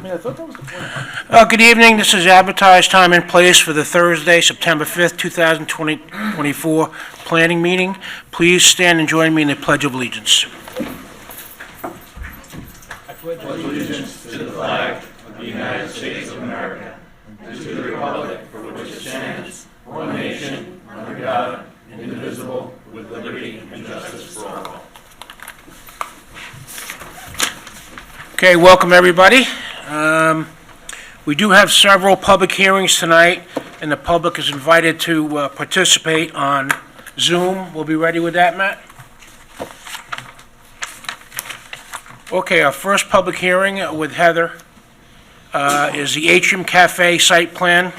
Good evening. This is advertised time and place for the Thursday, September 5th, 2024 planning meeting. Please stand and join me in the Pledge of Allegiance. I pledge allegiance to the flag of the United States of America and to the republic for which it stands, one nation, under God, indivisible, with liberty and justice for all. Okay, welcome everybody. We do have several public hearings tonight, and the public is invited to participate on Zoom. We'll be ready with that, Matt? Okay, our first public hearing with Heather is the Atrium Café Site Plan.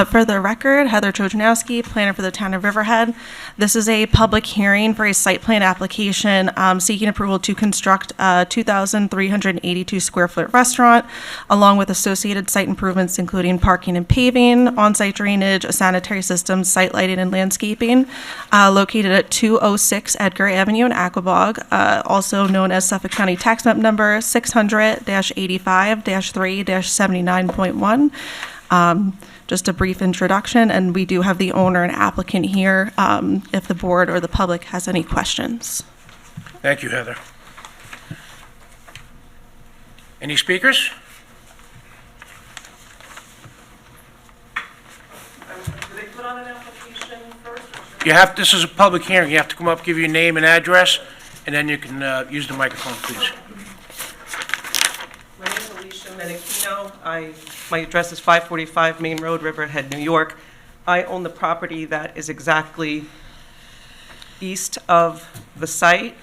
For the record, Heather Trojanowski, planner for the town of Riverhead. This is a public hearing for a site plan application seeking approval to construct a 2,382 square foot restaurant, along with associated site improvements including parking and paving, on-site drainage, a sanitary system, site lighting, and landscaping, located at 206 Edgar Avenue in Aquebogue, also known as Suffolk County Tax Map Number 600-85-3-79.1. Just a brief introduction, and we do have the owner and applicant here if the board or the public has any questions. Thank you, Heather. Any speakers? Do they put on an application first? You have, this is a public hearing. You have to come up, give your name and address, and then you can use the microphone, please. My name is Alicia Menachino. My address is 545 Main Road, Riverhead, New York. I own the property that is exactly east of the site,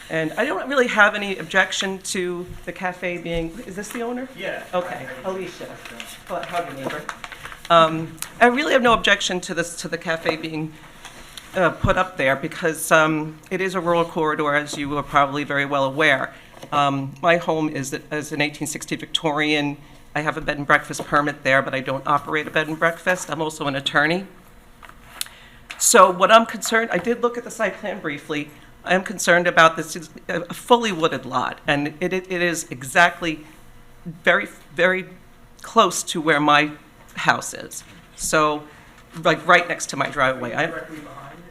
and I don't really have any objection to the cafe being, is this the owner? Yeah. Okay, Alicia. Hug your neighbor. I really have no objection to the cafe being put up there because it is a rural corridor, as you are probably very well aware. My home is an 1860 Victorian. I have a bed and breakfast permit there, but I don't operate a bed and breakfast. I'm also an attorney. So what I'm concerned, I did look at the site plan briefly. I am concerned about this is a fully wooded lot, and it is exactly very, very close to where my house is. So, like right next to my driveway. Directly behind it?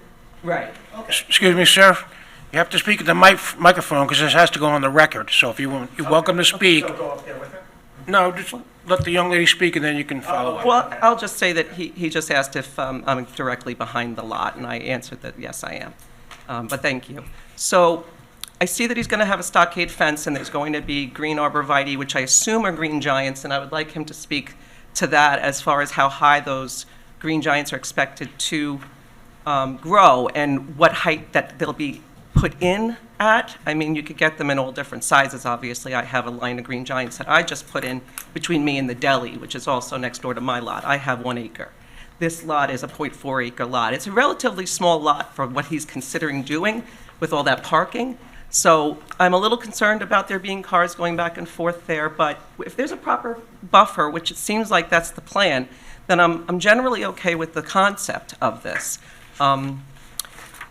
Right. Excuse me, sir. You have to speak at the microphone because this has to go on the record. So if you're welcome to speak. So go up there with it? No, just let the young lady speak and then you can follow up. Well, I'll just say that he just asked if I'm directly behind the lot, and I answered that, yes, I am. But thank you. So I see that he's going to have a stockade fence, and there's going to be green arborvitae, which I assume are green giants, and I would like him to speak to that as far as how high those green giants are expected to grow and what height that they'll be put in at. I mean, you could get them in all different sizes, obviously. I have a line of green giants that I just put in between me and the deli, which is also next door to my lot. I have 1 acre. This lot is a 0.4 acre lot. It's a relatively small lot for what he's considering doing with all that parking. So I'm a little concerned about there being cars going back and forth there, but if there's a proper buffer, which it seems like that's the plan, then I'm generally okay with the concept of this.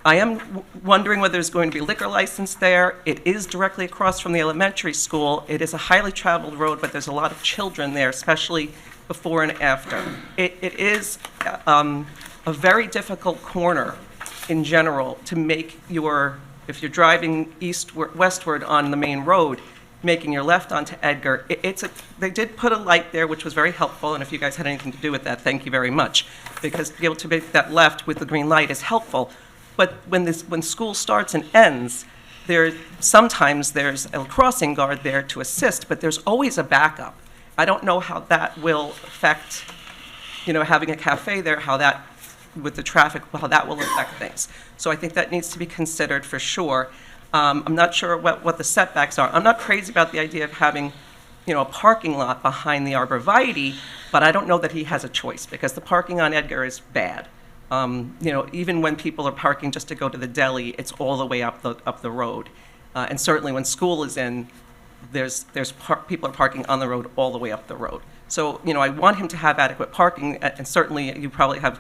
I am wondering whether there's going to be a liquor license there. It is directly across from the elementary school. It is a highly traveled road, but there's a lot of children there, especially before and after. It is a very difficult corner in general to make if you're driving westward on the main road, making your left onto Edgar. They did put a light there, which was very helpful, and if you guys had anything to do with that, thank you very much, because to be able to make that left with the green light is helpful. But when school starts and ends, sometimes there's a crossing guard there to assist, but there's always a backup. I don't know how that will affect, having a cafe there, how that, with the traffic, how that will affect things. So I think that needs to be considered for sure. I'm not sure what the setbacks are. I'm not crazy about the idea of having, a parking lot behind the arborvitae, but I don't know that he has a choice because the parking on Edgar is bad. Even when people are parking just to go to the deli, it's all the way up the road. And certainly when school is in, people are parking on the road all the way up the road. So, I want him to have adequate parking, and certainly you probably have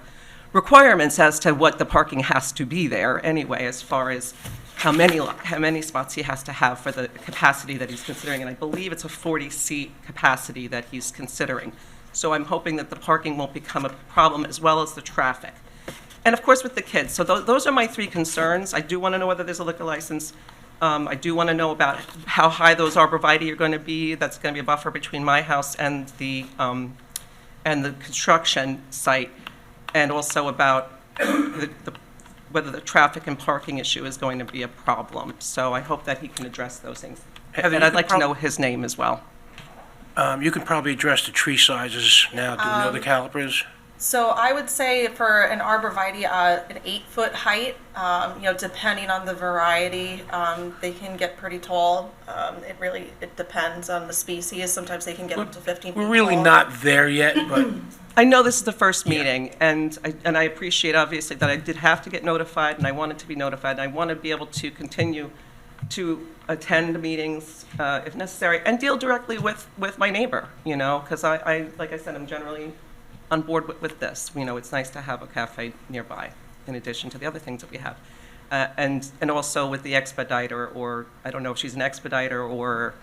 requirements as to what the parking has to be there anyway, as far as how many spots he has to have for the capacity that he's considering. And I believe it's a 40-seat capacity that he's considering. So I'm hoping that the parking won't become a problem, as well as the traffic. And of course with the kids. So those are my three concerns. I do want to know whether there's a liquor license. I do want to know about how high those arborvitae are going to be. That's going to be a buffer between my house and the construction site, and also about whether the traffic and parking issue is going to be a problem. So I hope that he can address those things. Heather, And I'd like to know his name as well. You can probably address the tree sizes now. Do you know the calipers? So I would say for an arborvitae, an 8-foot height, depending on the variety, they can get pretty tall. It depends on the species. Sometimes they can get up to 15 feet We're really tall. not there yet, but I know this is the first meeting, and I appreciate, obviously, that I did have to get notified, and I wanted to be notified, and I want to be able to continue to attend meetings if necessary, and deal directly with my neighbor, because I, like I said, I'm generally on board with this. It's nice to have a cafe nearby, in addition to the other things that we have. And also with the expediter, or I don't know if she's an expediter or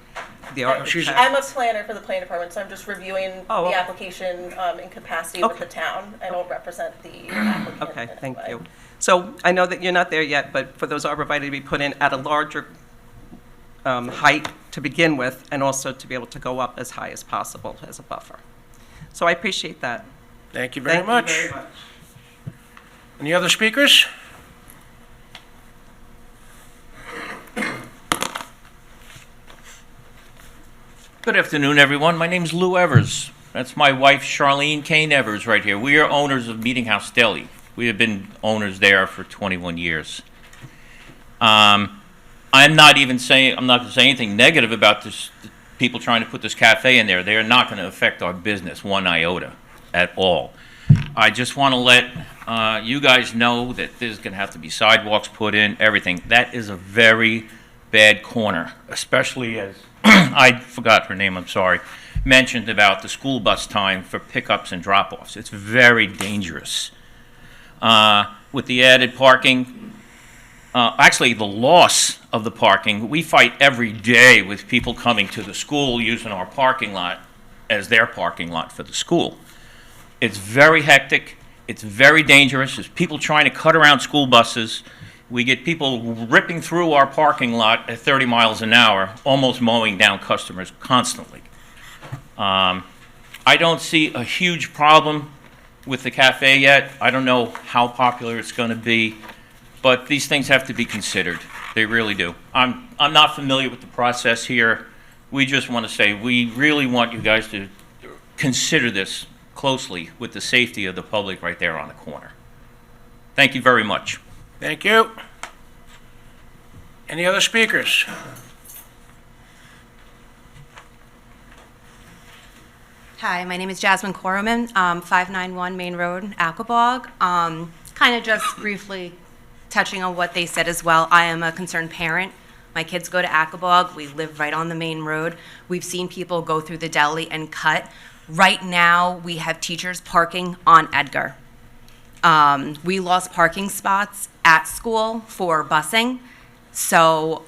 the... I'm a planner for the planning department, so I'm just reviewing Oh, the application in capacity with the town. I don't represent the applicant. Okay, in any thank way. you. So I know that you're not there yet, but for those arborvitae to be put in at a larger height to begin with, and also to be able to go up as high as possible as a buffer. So I appreciate that. thank you very Thank much. you very much. Any other speakers? Good afternoon, everyone. My name's Lou Evers. That's my wife, Charlene Kane Evers, right here. We are owners of Meeting House Deli. We have been owners there for 21 years. I'm not going to say anything negative about this, people trying to put this cafe in there. They are not going to affect our business one iota at all. I just want to let you guys know that there's going to have to be sidewalks put in, everything. That is a very bad corner, especially as I forgot her name, I'm sorry, mentioned about the school bus time for pickups and drop-offs. It's very dangerous. With the added parking, actually the loss of the parking, we fight every day with people coming to the school using our parking lot as their parking lot for the school. It's very hectic. It's very dangerous. There's people trying to cut around school buses. We get people ripping through our parking lot at 30 miles an hour, almost mowing down customers constantly. I don't see a huge problem with the cafe yet. I don't know how popular it's going to be, but these things have to be considered. They really do. I'm not familiar with the process here. We just want to say we really want you guys to consider this closely with the safety of the public right there on the corner. Thank you very much. Thank you. Any other speakers? Hi, my name is Jasmine Koroman, 591 Main Road, Aquebogue. Kind of just briefly touching on what they said as well. I am a concerned parent. My kids go to Aquebogue. We live right on the main road. We've seen people go through the deli and cut. Right now, we have teachers parking on Edgar. We lost parking spots at school for busing. So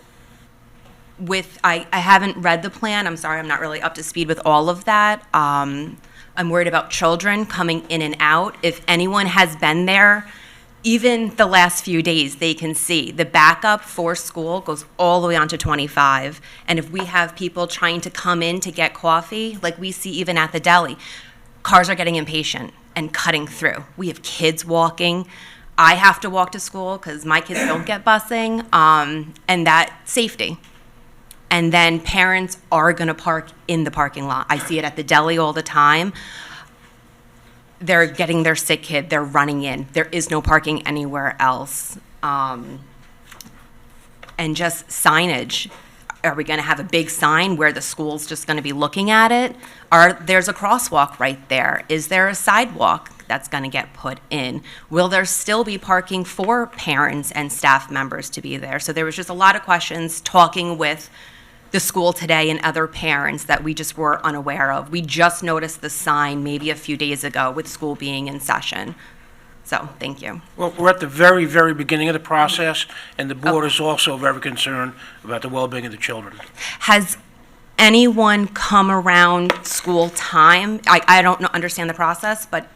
I haven't read the plan. I'm sorry, I'm not really up to speed with all of that. I'm worried about children coming in and out. If anyone has been there, even the last few days, they can see the backup for school goes all the way on to 25. And if we have people trying to come in to get coffee, like we see even at the deli, cars are getting impatient and cutting through. We have kids walking. I have to walk to school because my kids don't get busing, and that safety. And then parents are going to park in the parking lot. I see it at the deli all the time. They're getting their sick kid, they're running in. There is no parking anywhere else. And just signage. Are we going to have a big sign where the school's just going to be looking at it? There's a crosswalk right there. Is there a sidewalk that's going to get put in? Will there still be parking for parents and staff members to be there? So there was just a lot of questions talking with the school today and other parents that we just were unaware of. We just noticed the sign maybe a few days ago with school being in session. So, thank you. Well, we're at the very, very beginning of the process, and the board is also very concerned about the well-being of the children. Has anyone come around school time? I don't understand the process, but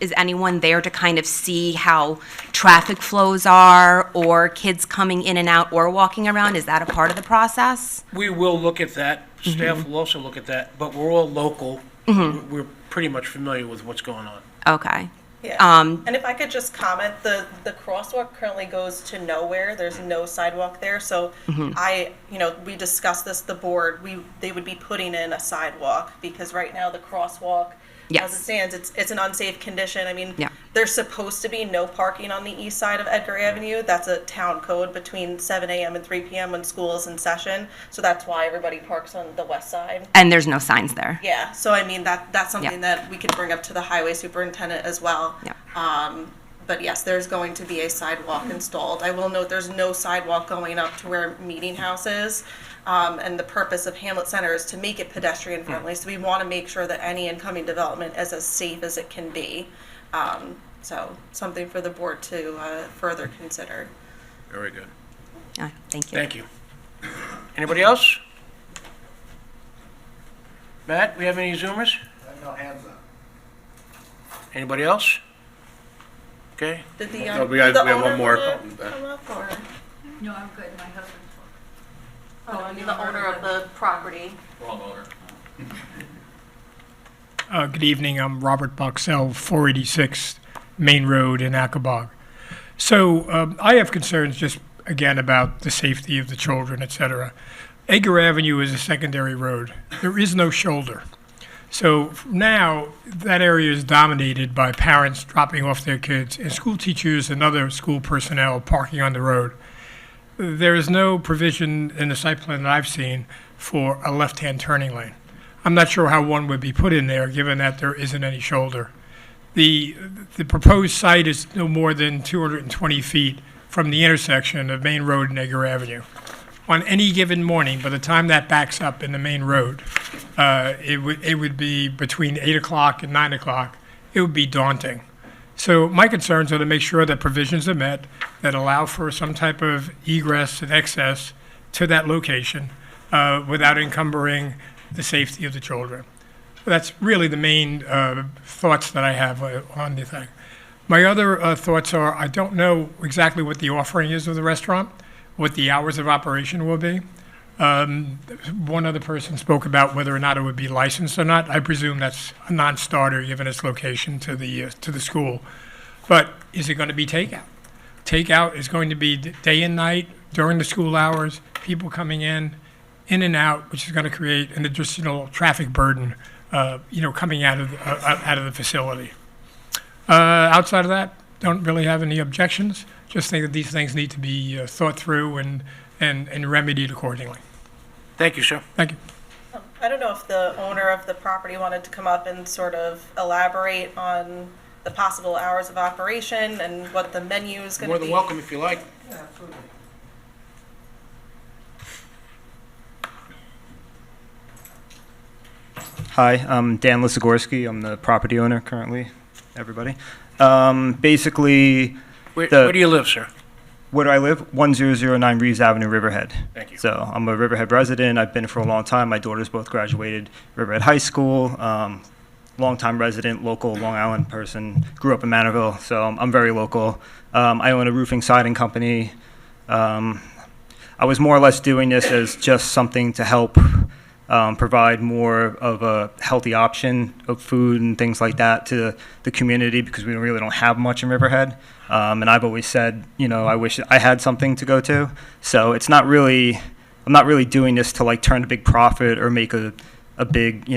is anyone there to kind of see how traffic flows are, or kids coming in and out or walking around? Is that a part of the process? We will look at that. Staff will also look at that, but we're all local. We're pretty much familiar with what's going on. Okay. Yeah. Um, And if I could just comment, the crosswalk currently goes to nowhere. There's no sidewalk there. So we discussed this, the board, they would be putting in a sidewalk because right now the crosswalk, as Yes. it stands, it's an unsafe condition. I mean, Yeah. there's supposed to be no parking on the east side of Edgar Avenue. That's a town code between 7 a.m. and 3 p.m. when school is in session. So that's why everybody parks on the west side. And there's no signs there. Yeah, so I mean, that's something Yeah. that we could bring up to the highway superintendent as well. Yeah. But yes, there's going to be a sidewalk installed. I will note there's no sidewalk going up to where Meeting House is. And the purpose of Hamlet Center is to make it pedestrian friendly. So we want to make sure that any incoming development is as safe as it can be. So something for the board to further consider. Very good. Thank you. Thank you. Anybody else? Matt, we have any Zoomers? No hands up. Anybody else? Okay. Did the, No, we have the one owner more. wanna come up, or? No, I'm good, my husband's. Oh, I mean, the owner of the property. Wrong owner. Good evening. I'm Robert Boxell, 486 Main Road in Aquebogue. So I have concerns just, again, about the safety of the children, et cetera. Edgar Avenue is a secondary road. There is no shoulder. So now that area is dominated by parents dropping off their kids and school teachers and other school personnel parking on the road. There is no provision in the site plan that I've seen for a left-hand turning lane. I'm not sure how one would be put in there, given that there isn't any shoulder. The proposed site is no more than 220 feet from the intersection of Main Road and Edgar Avenue. On any given morning, by the time that backs up in the main road, it would be between 8 o'clock and 9 o'clock. It would be daunting. So my concerns are to make sure that provisions are met that allow for some type of egress and access to that location without encumbering the safety of the children. That's really the main thoughts that I have on the thing. My other thoughts are, I don't know exactly what the offering is of the restaurant, what the hours of operation will be. One other person spoke about whether or not it would be licensed or not. I presume that's a non-starter given its location to the school. But is it going to be takeout? Takeout is going to be day and night during the school hours, people coming in and out, which is going to create an additional traffic burden, coming out of the facility. Outside of that, don't really have any objections. Just think that these things need to be thought through and remedied accordingly. Thank you, sir. Thank you. I don't know if the owner of the property wanted to come up and sort of elaborate on the possible hours of operation and what the menu is going to More be. than welcome if you like. Absolutely. Hi, I'm Dan Lisogorski. I'm the property owner currently, everybody. Basically, Where do you live, sir? where do I live? 1009 Reeves Avenue, Riverhead. Thank you. So I'm a Riverhead resident. I've been for a long time. My daughters both graduated Riverhead High School. Long-time resident, local Long Island person. Grew up in Manorville, so I'm very local. I own a roofing siding company. I was more or less doing this as just something to help provide more of a healthy option of food and things like that to the community because we really don't have much in Riverhead. And I've always said, I wish I had something to go to. So it's not really, I'm not really doing this to like turn a big profit or make a big,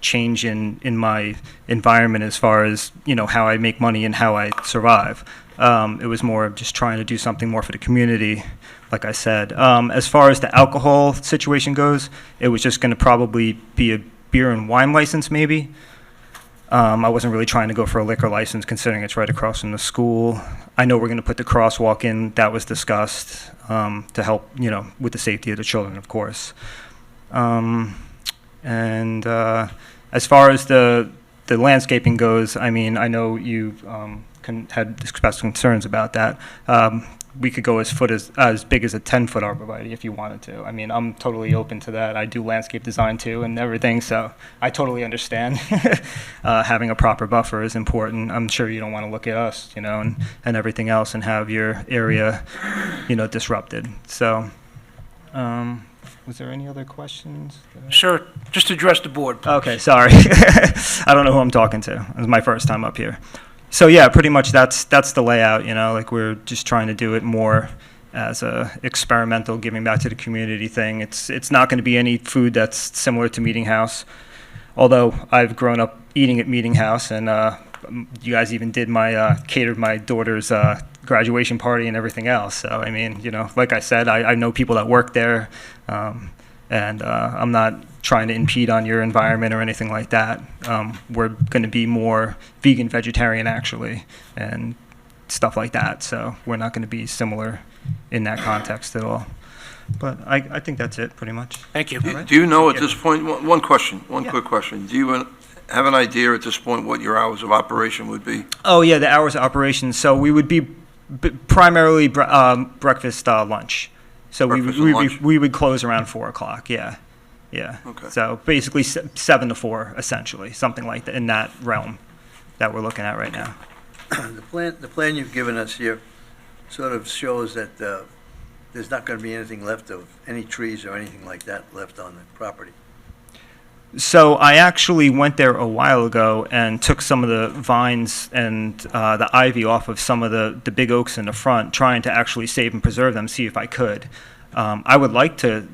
change in my environment as far as, how I make money and how I survive. It was more of just trying to do something more for the community, like I said. As far as the alcohol situation goes, it was just going to probably be a beer and wine license, maybe. I wasn't really trying to go for a liquor license, considering it's right across from the school. I know we're going to put the crosswalk in. That was discussed to help, with the safety of the children, of course. And as far as the the landscaping goes, I mean, I know you had expressed concerns about that. We could go as big as a 10-foot arborvitae if you wanted to. I mean, I'm totally open to that. I do landscape design too and everything, so I totally understand. Having a proper buffer is important. I'm sure you don't want to look at us, you know, and everything else and have your area, you know, disrupted. So, was there any other questions? Sir, just address the board, please. Okay, sorry. I don't know who I'm talking to. It was my first time up here. So yeah, pretty much that's the layout, you know, like we're just trying to do it more as a experimental giving back to the community thing. It's not going to be any food that's similar to Meeting House, although I've grown up eating at Meeting House, and you guys even did catered my daughter's graduation party and everything else. So, I mean, you know, like I said, I know people that work there, and I'm not trying to impede on your environment or anything like that. We're going to be more vegan, vegetarian, actually, and stuff like that. So we're not going to be similar in that context at all. But I think that's it, pretty much. Thank you. Do you know at this point, one question, quick question. Do you have an idea at this point what your hours of operation would be? Oh, yeah, the hours of operation. So we would be primarily breakfast, lunch. So Breakfast and lunch? we would close around 4 o'clock, yeah. Yeah. Okay. So basically 7 to 4, essentially, something like that, in that realm that we're looking at right now. The plan you've given us here sort of shows that there's not going to be anything left of any trees or anything like that left on the property. So I actually went there a while ago and took some of the vines and the ivy off of some of the big oaks in the front, trying to actually save and preserve them, see if I could. I would like to,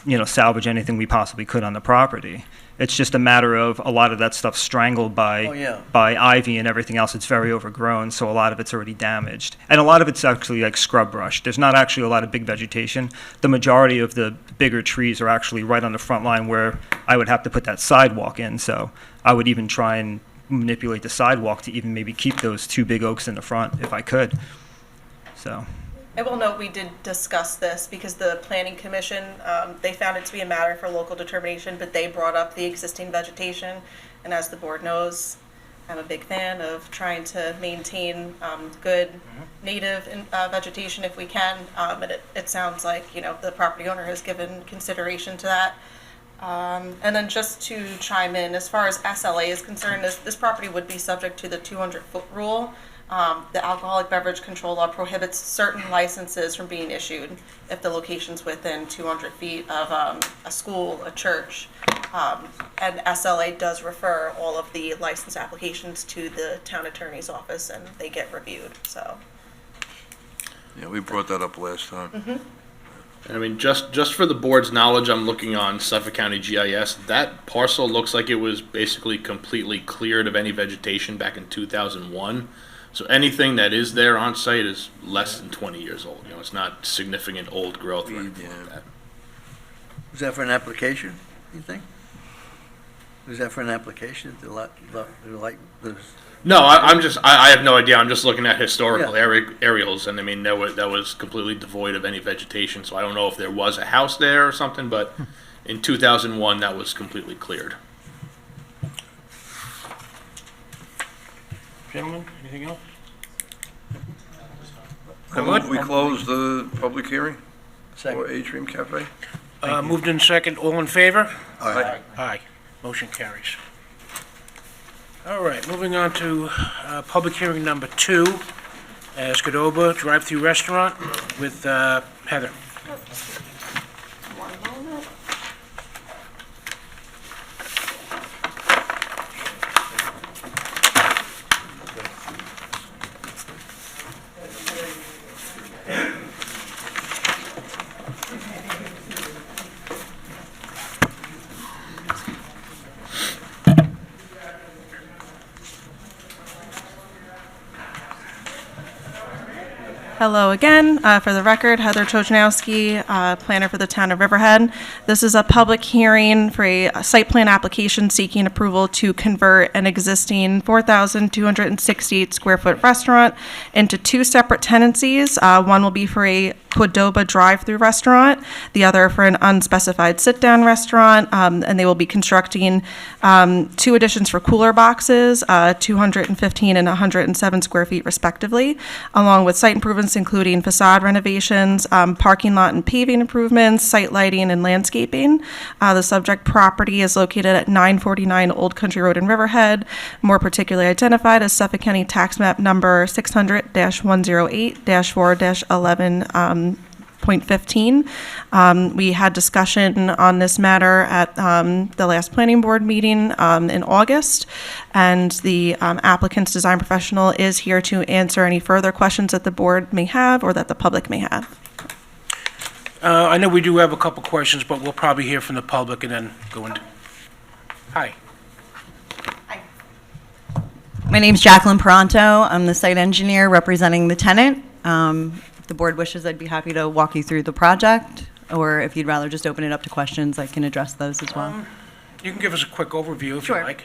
you know, salvage anything we possibly could on the property. It's just a matter of a lot of that stuff strangled by ivy and everything else. It's very overgrown, so a lot of it's already damaged. And a lot of it's actually like scrub brush. There's not actually a lot of big vegetation. The majority of the bigger trees are actually right on the front line where I would have to put that sidewalk in. So I would even try and manipulate the sidewalk to even maybe keep those 2 big oaks in the front if I could. So. I will note we did discuss this because the Planning Commission, they found it to be a matter for local determination, but they brought up the existing vegetation. And as the board knows, I'm a big fan of trying to maintain good native vegetation if we can. And it sounds like, you know, the property owner has given consideration to that. And then just to chime in, as far as SLA is concerned, this property would be subject to the 200-foot rule. The Alcoholic Beverage Control Law prohibits certain licenses from being issued if the location's within 200 feet of a school, a church. And SLA does refer all of the license applications to the town attorney's office, and they get reviewed, so. Yeah, we brought that up last time. And I mean, just for the board's knowledge, I'm looking on Suffolk County GIS. That parcel looks like it was basically completely cleared of any vegetation back in 2001. So anything that is there on site is less than 20 years old. You know, it's not significant old growth or anything like that. Was that for an application, you think? Was that for an application? No, I have no idea. I'm just looking at historical aerials, and I mean, that was completely devoid of any vegetation. So I don't know if there was a house there or something, but in 2001, that was completely cleared. Gentlemen, anything else? I move we close the public hearing Second. for Atrium Cafe. Moved in second, all in favor? Aye. Aye. Motion carries. All right, moving on to public hearing number 2, as QDOBA Drive-Thru Restaurant with Heather. One moment. Hello again. For the record, Heather Trojanowski, planner for the town of Riverhead. This is a public hearing for a site plan application seeking approval to convert an existing 4,268 square foot restaurant into two separate tenancies. One will be for a QDOBA Drive-Thru Restaurant, the other for an unspecified sit-down restaurant, and they will be constructing two additions for cooler boxes, 215 and 107 square feet respectively, along with site improvements including facade renovations, parking lot and paving improvements, site lighting, and landscaping. The subject property is located at 949 Old Country Road in Riverhead, more particularly identified as Suffolk County Tax Map Number 600-108-4-11.15. We had discussion on this matter at the last planning board meeting in August, and the applicant's design professional is here to answer any further questions that the board may have or that the public may have. I know we do have a couple questions, but we'll probably hear from the public and then go into... Hi. My name's Jacqueline Peranto. I'm the site engineer representing the tenant. If the board wishes, I'd be happy to walk you through the project, or if you'd rather just open it up to questions, I can address those as well. You can give us a quick overview if Sure. you like.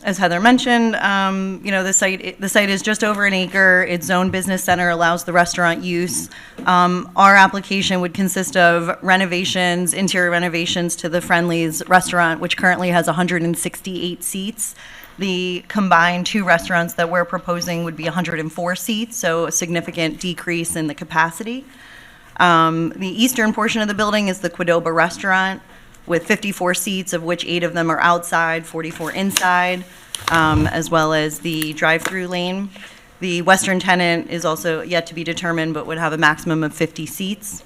As Heather mentioned, the site is just over an acre. Its zone business center allows the restaurant use. Our application would consist of renovations, interior renovations to the Friendly's restaurant, which currently has 168 seats. The combined two restaurants that we're proposing would be 104 seats, so a significant decrease in the capacity. The eastern portion of the building is the QDOBA restaurant with 54 seats, of which 8 of them are outside, 44 inside, as well as the drive-through lane. The western tenant is also yet to be determined, but would have a maximum of 50 seats.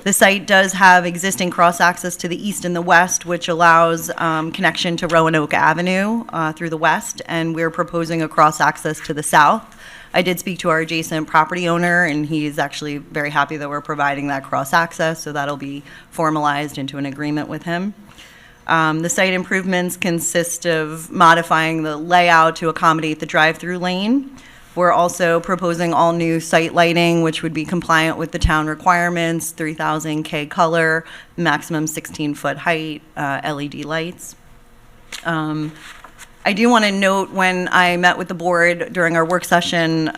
The site does have existing cross-access to the east and the west, which allows connection to Roanoke Avenue through the west, and we're proposing a cross-access to the south. I did speak to our adjacent property owner, and he's actually very happy that we're providing that cross-access, so that'll be formalized into an agreement with him. The site improvements consist of modifying the layout to accommodate the drive-through lane. We're also proposing all new site lighting, which would be compliant with the town requirements, 3,000 K color, maximum 16-foot height, LED lights. I do want to note, when I met with the board during our work session,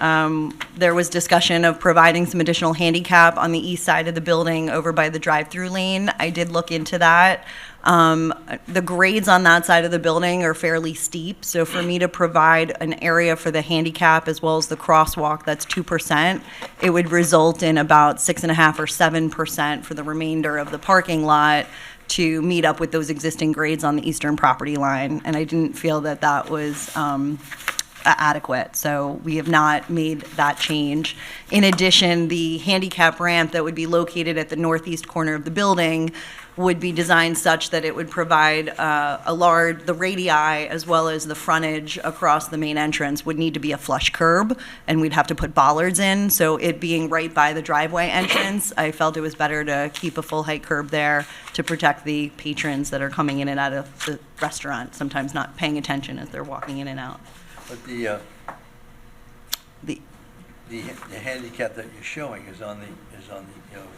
there was discussion of providing some additional handicap on the east side of the building over by the drive-through lane. I did look into that. The grades on that side of the building are fairly steep, so for me to provide an area for the handicap as well as the crosswalk that's 2%, it would result in about 6.5 or 7% for the remainder of the parking lot to meet up with those existing grades on the eastern property line, and I didn't feel that that was adequate, so we have not made that change. In addition, the handicap ramp that would be located at the northeast corner of the building would be designed such that it would provide the radii as well as the frontage across the main entrance would need to be a flush curb, and we'd have to put bollards in. So it being right by the driveway entrance, I felt it was better to keep a full height curb there to protect the patrons that are coming in and out of the restaurant, sometimes not paying attention as they're walking in and out. But the handicap that you're showing is on the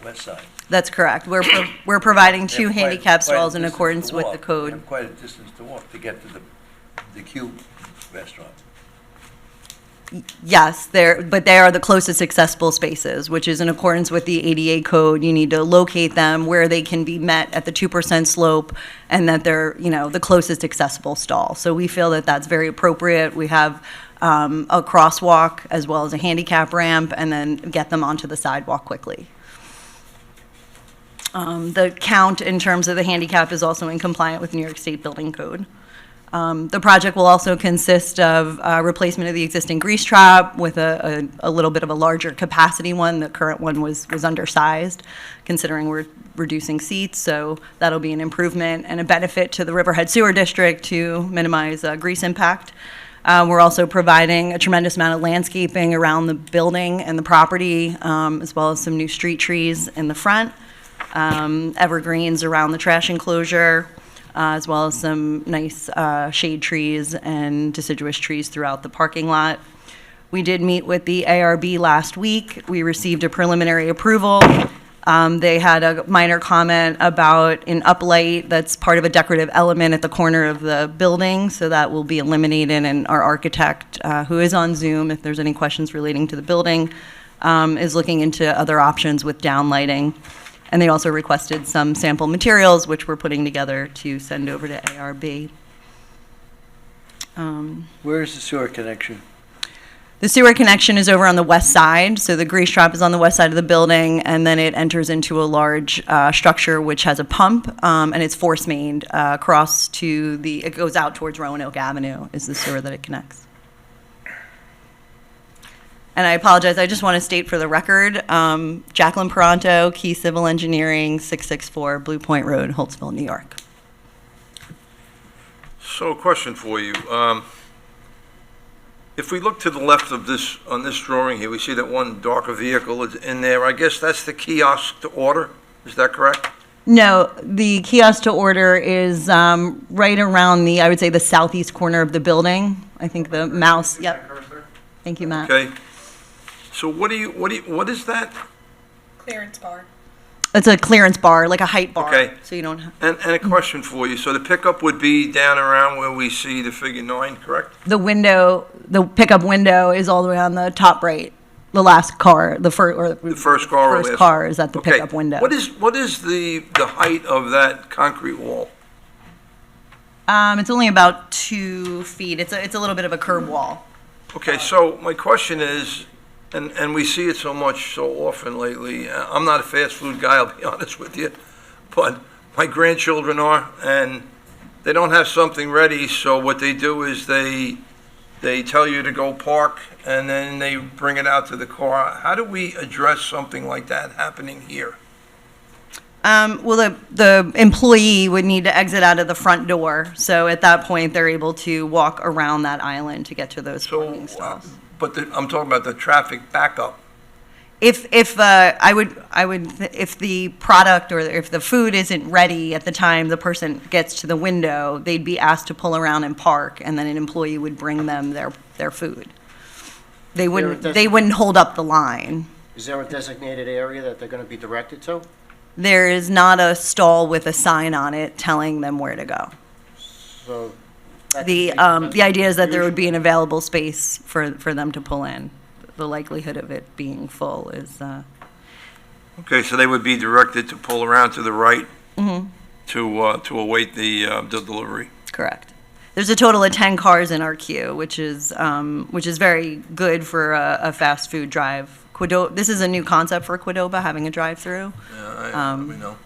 west side. That's correct. We're providing You two have handicap quite a stalls in distance accordance to with walk. the code. You have quite a distance to walk to get to the Q restaurant. Yes, but they are the closest accessible spaces, which is in accordance with the ADA code. You need to locate them where they can be met at the 2% slope, and that they're, the closest accessible stall. So we feel that that's very appropriate. We have a crosswalk as well as a handicap ramp, and then get them onto the sidewalk quickly. The count in terms of the handicap is also in compliant with New York State Building Code. The project will also consist of replacement of the existing grease trap with a little bit of a larger capacity one. The current one was undersized, considering we're reducing seats, so that'll be an improvement and a benefit to the Riverhead Sewer District to minimize grease impact. We're also providing a tremendous amount of landscaping around the building and the property, as well as some new street trees in the front, evergreens around the trash enclosure, as well as some nice shade trees and deciduous trees throughout the parking lot. We did meet with the ARB last week. We received a preliminary approval. They had a minor comment about an uplight that's part of a decorative element at the corner of the building, so that will be eliminated, and our architect, who is on Zoom, if there's any questions relating to the building, is looking into other options with downlighting. And they also requested some sample materials, which we're putting together to send over to ARB. Where is the sewer connection? The sewer connection is over on the west side, so the grease trap is on the west side of the building, and then it enters into a large structure which has a pump, and it's force mained across to it goes out towards Roanoke Avenue is the sewer that it connects. And I apologize, I just want to state for the record, Jacqueline Peranto, Key Civil Engineering, 664 Blue Point Road, Holtzville, New York. So a question for you. If we look to the left of this, on this drawing here, we see that one darker vehicle is in there. I guess that's the kiosk to order. Is that correct? No, the kiosk to order is right around the, I would say, the southeast corner of the building. I think the mouse, yep. Thank you, Matt. Okay. So what is that? Clearance bar. It's a clearance bar, like a height bar. Okay. So you don't have, And a question for you. So the pickup would be down around where we see the figure 9, correct? the pickup window is all the way on the top right. The last car, the first car or first last- car is at the Okay. pickup window. What is the height of that concrete wall? It's only about 2 feet. It's a little bit of a curb wall. Okay, so my question is, and we see it so much, so often lately, I'm not a fast food guy, I'll be honest with you, but my grandchildren are, and they don't have something ready, so what they do is they tell you to go park, and then they bring it out to the car. How do we address something like that happening here? Well, the employee would need to exit out of the front door. So at that point, they're able to walk around that island to get to those parking stalls. But I'm talking about the traffic backup. If the product or if the food isn't ready at the time the person gets to the window, they'd be asked to pull around and park, and then an employee would bring them their food. They wouldn't hold up the line. Is there a designated area that they're going to be directed to? There is not a stall with a sign on it telling them where to go. So that The could be- idea is that there would be an available space for them to pull in. The likelihood of it being full is, Okay, so they would be directed to pull around to the right mhm, to await the delivery. correct. There's a total of 10 cars in our queue, which is very good for a fast food drive. This is a new concept for QDOBA, having a drive-through. Yeah, we know.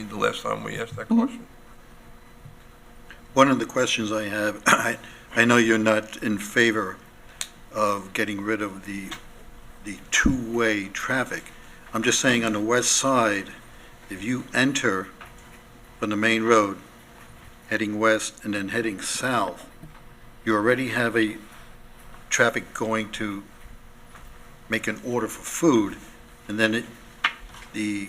The last time we asked that Mhm. question. One of the questions I have, I know you're not in favor of getting rid of the two-way traffic. I'm just saying on the west side, if you enter from the main road, heading west and then heading south, you already have a traffic going to make an order for food, and then the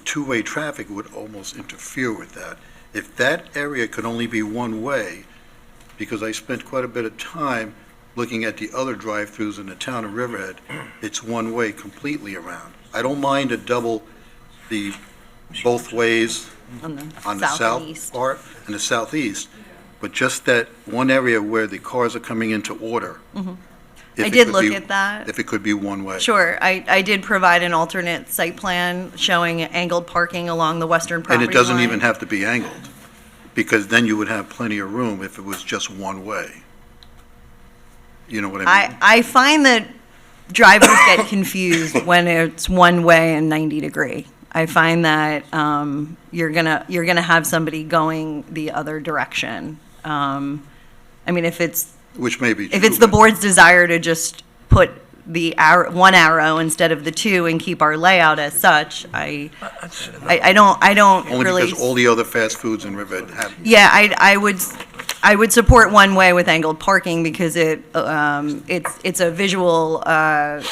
two-way traffic would almost interfere with that. If that area could only be one way, because I spent quite a bit of time looking at the other drive-throughs in the town of Riverhead, it's one way completely around. I don't mind the both ways On the on the southeast. south part and the southeast, but just that one area where the cars are coming into order. Mhm. if I it did could look be- at that. If it could be one way. Sure, I did provide an alternate site plan showing angled parking along the western property And it doesn't line. even have to be angled, because then you would have plenty of room if it was just one way. You know what I mean? I find that drivers get confused when it's one way and 90 degree. I find that you're gonna have somebody going the other direction. I mean, if it's Which may be if true, it's the but- board's desire to just put the one arrow instead of the two and keep our layout as such, I don't Only really. because all the other fast foods in Riverhead have. Yeah, I would support one way with angled parking because it's a visual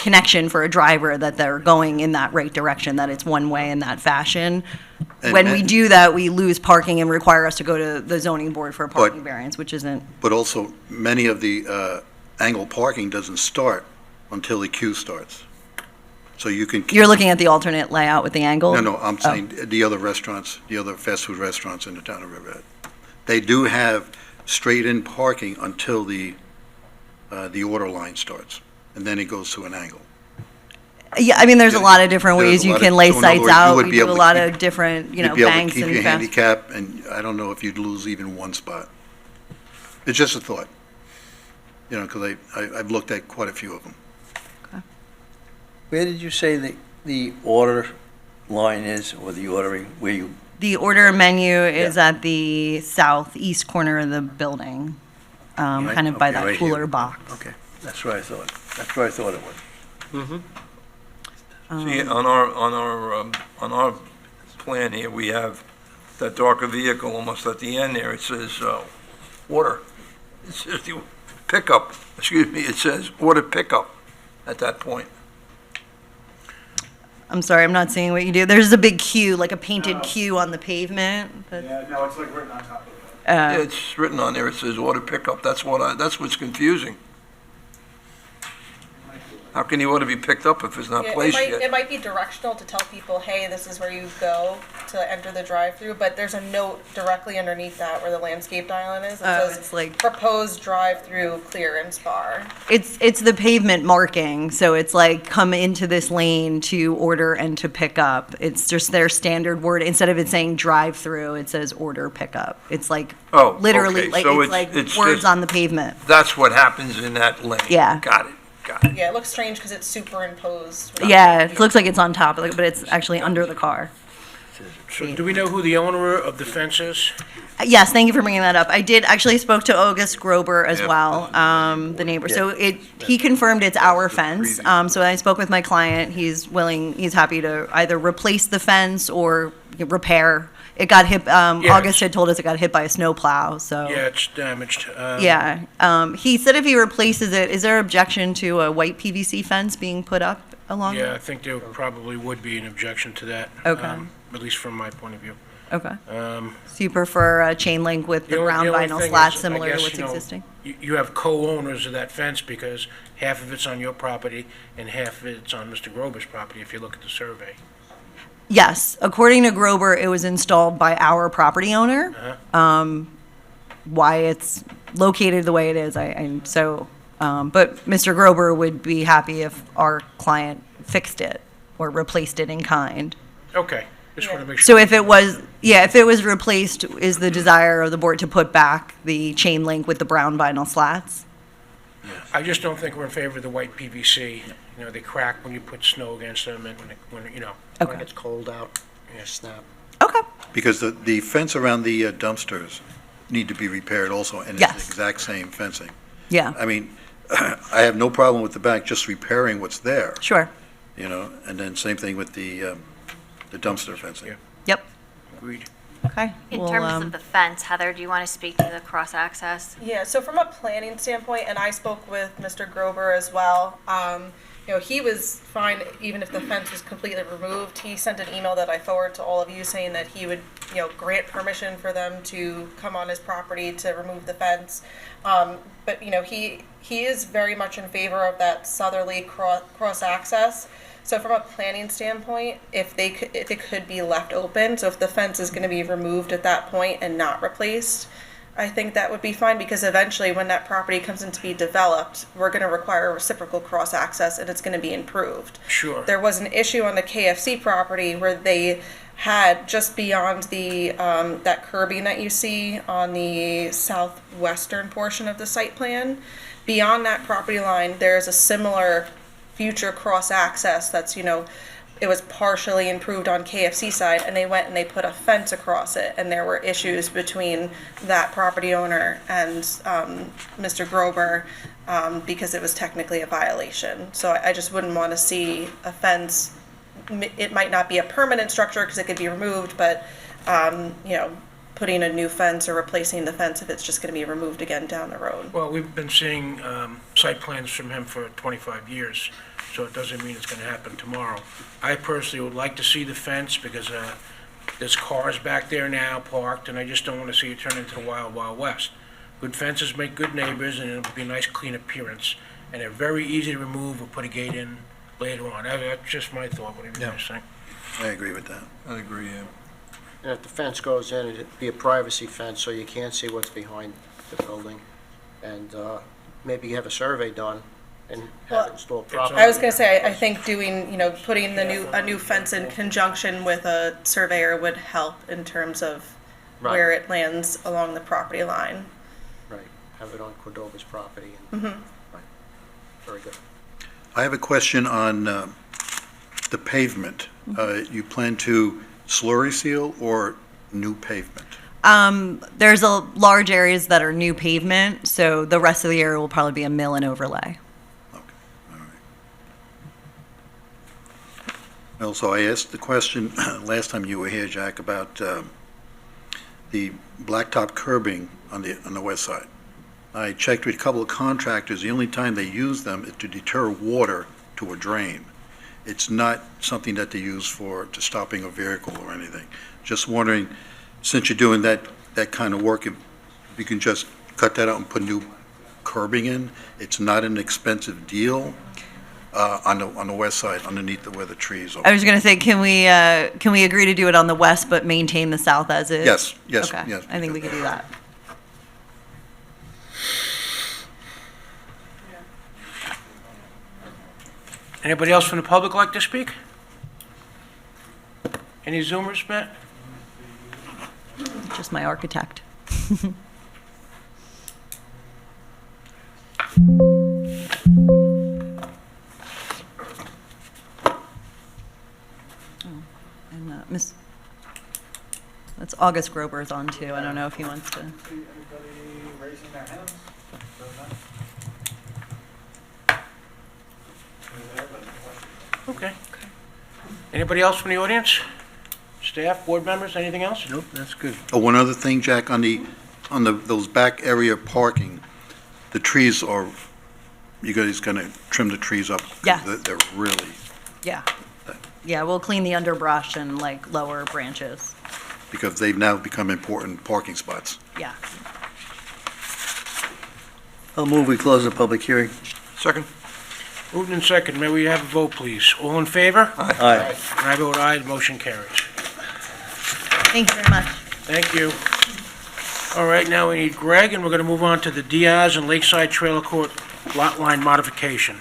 connection for a driver that they're going in that right direction, that it's one way in that fashion. When we do that, we lose parking and require us to go to the zoning board for a parking variance, which isn't. But also, many of the angle parking doesn't start until the queue starts. So you can. You're looking at the alternate layout with the angle? No, I'm saying the other restaurants, the other fast food restaurants in the town of Riverhead. They do have straight-in parking until the order line starts, and then it goes to an angle. Yeah, I mean, there's a lot of different There's ways a you lot can of- lay so in other sites words, you out. would We be do a able to lot keep- of different, You'd be able to banks keep and your fast. handicap, and I don't know if you'd lose even one spot. It's just a thought. Because I've looked at quite a few of them. Where did you say the order line is, or the ordering, where you, The order menu is at the southeast corner of the building, kind of by okay, that right cooler here. box. okay, that's what I thought. That's what I thought it was. See, on our plan here, we have that darker vehicle almost at the end there. It says, order. It says the pickup, it says order pickup at that point. I'm sorry, I'm not seeing what you do. There's a big Q, like a painted Q on the pavement. Yeah, no, it's like written on top of it. Yeah, it's written on there, it says order pickup. That's what's confusing. How can the order be picked up if it's not placed yet? It might be directional to tell people, hey, this is where you go to enter the drive-through, but there's a note directly underneath that where the landscaped island is. It says, it's like- proposed drive-through clearance bar. It's the pavement marking, so it's like come into this lane to order and to pick up. It's just their standard word. Instead of it saying drive-through, it says order pickup. It's like Oh, literally okay, like so it's like it's words just- on the pavement. That's what happens in that lane. Yeah. Got it. Yeah, it looks strange because it's superimposed. Yeah, it looks like it's on top of it, but it's actually under the car. So do we know who the owner of the fence is? Yes, thank you for bringing that up. I did actually spoke to August Grober as Yeah. well, the neighbor. So he confirmed it's our fence. So when I spoke with my client, he's happy to either replace the fence or repair. It got hit, August had told us it got hit by a snowplow, so. Yeah, it's damaged. Yeah, he said if he replaces it, is there objection to a white PVC fence being put up along? Yeah, I think there probably would be an objection to that. Okay. At least from my point of view. Okay. So you prefer a chain link with the only- brown only vinyl thing slats is, similar I to guess, what's you know, existing? You have co-owners of that fence because half of it's on your property and half of it's on Mr. Grover's property if you look at the survey. Yes, according to Grober, it was installed by our property owner. Why it's located the way it is, but Mr. Grober would be happy if our client fixed it or replaced it in kind. Okay, just want to make sure. So if it was replaced, is the desire of the board to put back the chain link with the brown vinyl slats? I just don't think we're in favor of the white PVC. They crack when you put snow against them and when Okay. It's cold out, snap. Okay. Because the fence around the dumpsters need to be repaired also, and it's Yes. the exact same fencing. Yeah, I mean, I have no problem with the back, just repairing what's there, sure. and then same thing with the dumpster fencing. Yeah. Yep. Agreed. Okay. In Well, terms of the fence, Heather, do you want to speak to the cross-access? Yeah, so from a planning standpoint, and I spoke with Mr. Grober as well, he was fine even if the fence was completely removed. He sent an email that I forwarded to all of you saying that he would, grant permission for them to come on his property to remove the fence. But, he is very much in favor of that southerly cross-access. So from a planning standpoint, if it could be left open, so if the fence is going to be removed at that point and not replaced, I think that would be fine, because eventually when that property comes in to be developed, we're going to require reciprocal cross-access and it's going to be improved. Sure. There was an issue on the KFC property where they had just beyond the that curbing that you see on the southwestern portion of the site plan, beyond that property line, there's a similar future cross-access that's, it was partially improved on KFC side, and they went and they put a fence across it, and there were issues between that property owner and Mr. Grober because it was technically a violation. So I just wouldn't want to see a fence. It might not be a permanent structure because it could be removed, but putting a new fence or replacing the fence if it's just going to be removed again down the road. Well, we've been seeing site plans from him for 25 years, so it doesn't mean it's going to happen tomorrow. I personally would like to see the fence because there's cars back there now parked, and I just don't want to see it turn into the Wild Wild West. Good fences make good neighbors, and it'll be a nice, clean appearance. And they're very easy to remove or put a gate in later on. That's just my thought. What do you guys think? I agree with that. I agree, yeah. And if the fence goes in, it'd be a privacy fence, so you can't see what's behind the building. And maybe have a survey done and have it installed properly. I was gonna say, I think doing, putting a new fence in conjunction with a surveyor would help in terms of Right. where it lands along the property line. Right, have it on QDOBA's property. And, right. Very good. I have a question on the pavement. You plan to slurry seal or new pavement? There's a large areas that are new pavement, so the rest of the area will probably be a mill and overlay. Also, I asked the question last time you were here, Jack, about the blacktop curbing on the west side. I checked with a couple of contractors. The only time they use them is to deter water to a drain. It's not something that they use to stopping a vehicle or anything. Just wondering, since you're doing that kind of work, if you can just cut that out and put new curbing in. It's not an expensive deal. On the west side, underneath where the trees are. I was going to say, can we agree to do it on the west but maintain the south as is? Yes, Okay, yes. I think we could do that. Anybody else from the public like to speak? Any Zoomers, Matt? Just my architect. That's August Grober's on too. I don't know if he wants to. See anybody raising their hands? Okay. Anybody else from the audience? Staff, board members, anything else? Nope, that's good. Oh, one other thing, Jack, on those back area parking, the trees are, you guys gonna trim the trees up? 'Cause Yes. They're really, Yeah. Yeah, we'll clean the underbrush and like lower branches. because they've now become important parking spots. Yeah. I'll move we close the public hearing. Second? Moved in second, may we have a vote, please? All in favor? Aye. And I vote aye, the motion carries. Thank you very much. Thank you. All right, now we need Greg, and we're going to move on to the Diaz and Lakeside Trailer Court lot line modification.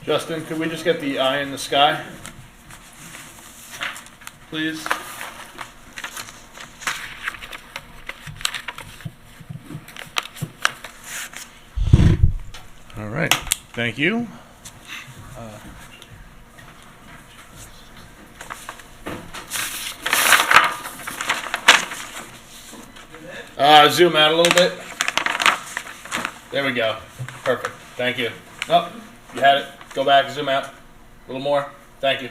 Justin, could we just get the eye in the sky? Please? All right, thank you. Zoom out a little bit. There we go. Perfect. Thank you. Oh, you had it. Go back, zoom out. A little more. Thank you.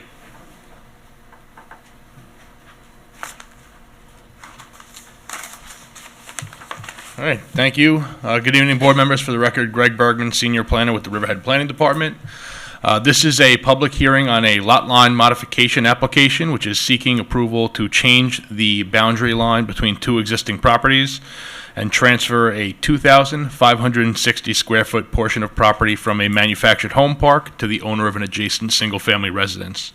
All right, thank you. Good evening, board members. For the record, Greg Bergman, Senior Planner with the Riverhead Planning Department. This is a public hearing on a lot line modification application, which is seeking approval to change the boundary line between two existing properties and transfer a 2,560 square foot portion of property from a manufactured home park to the owner of an adjacent single-family residence.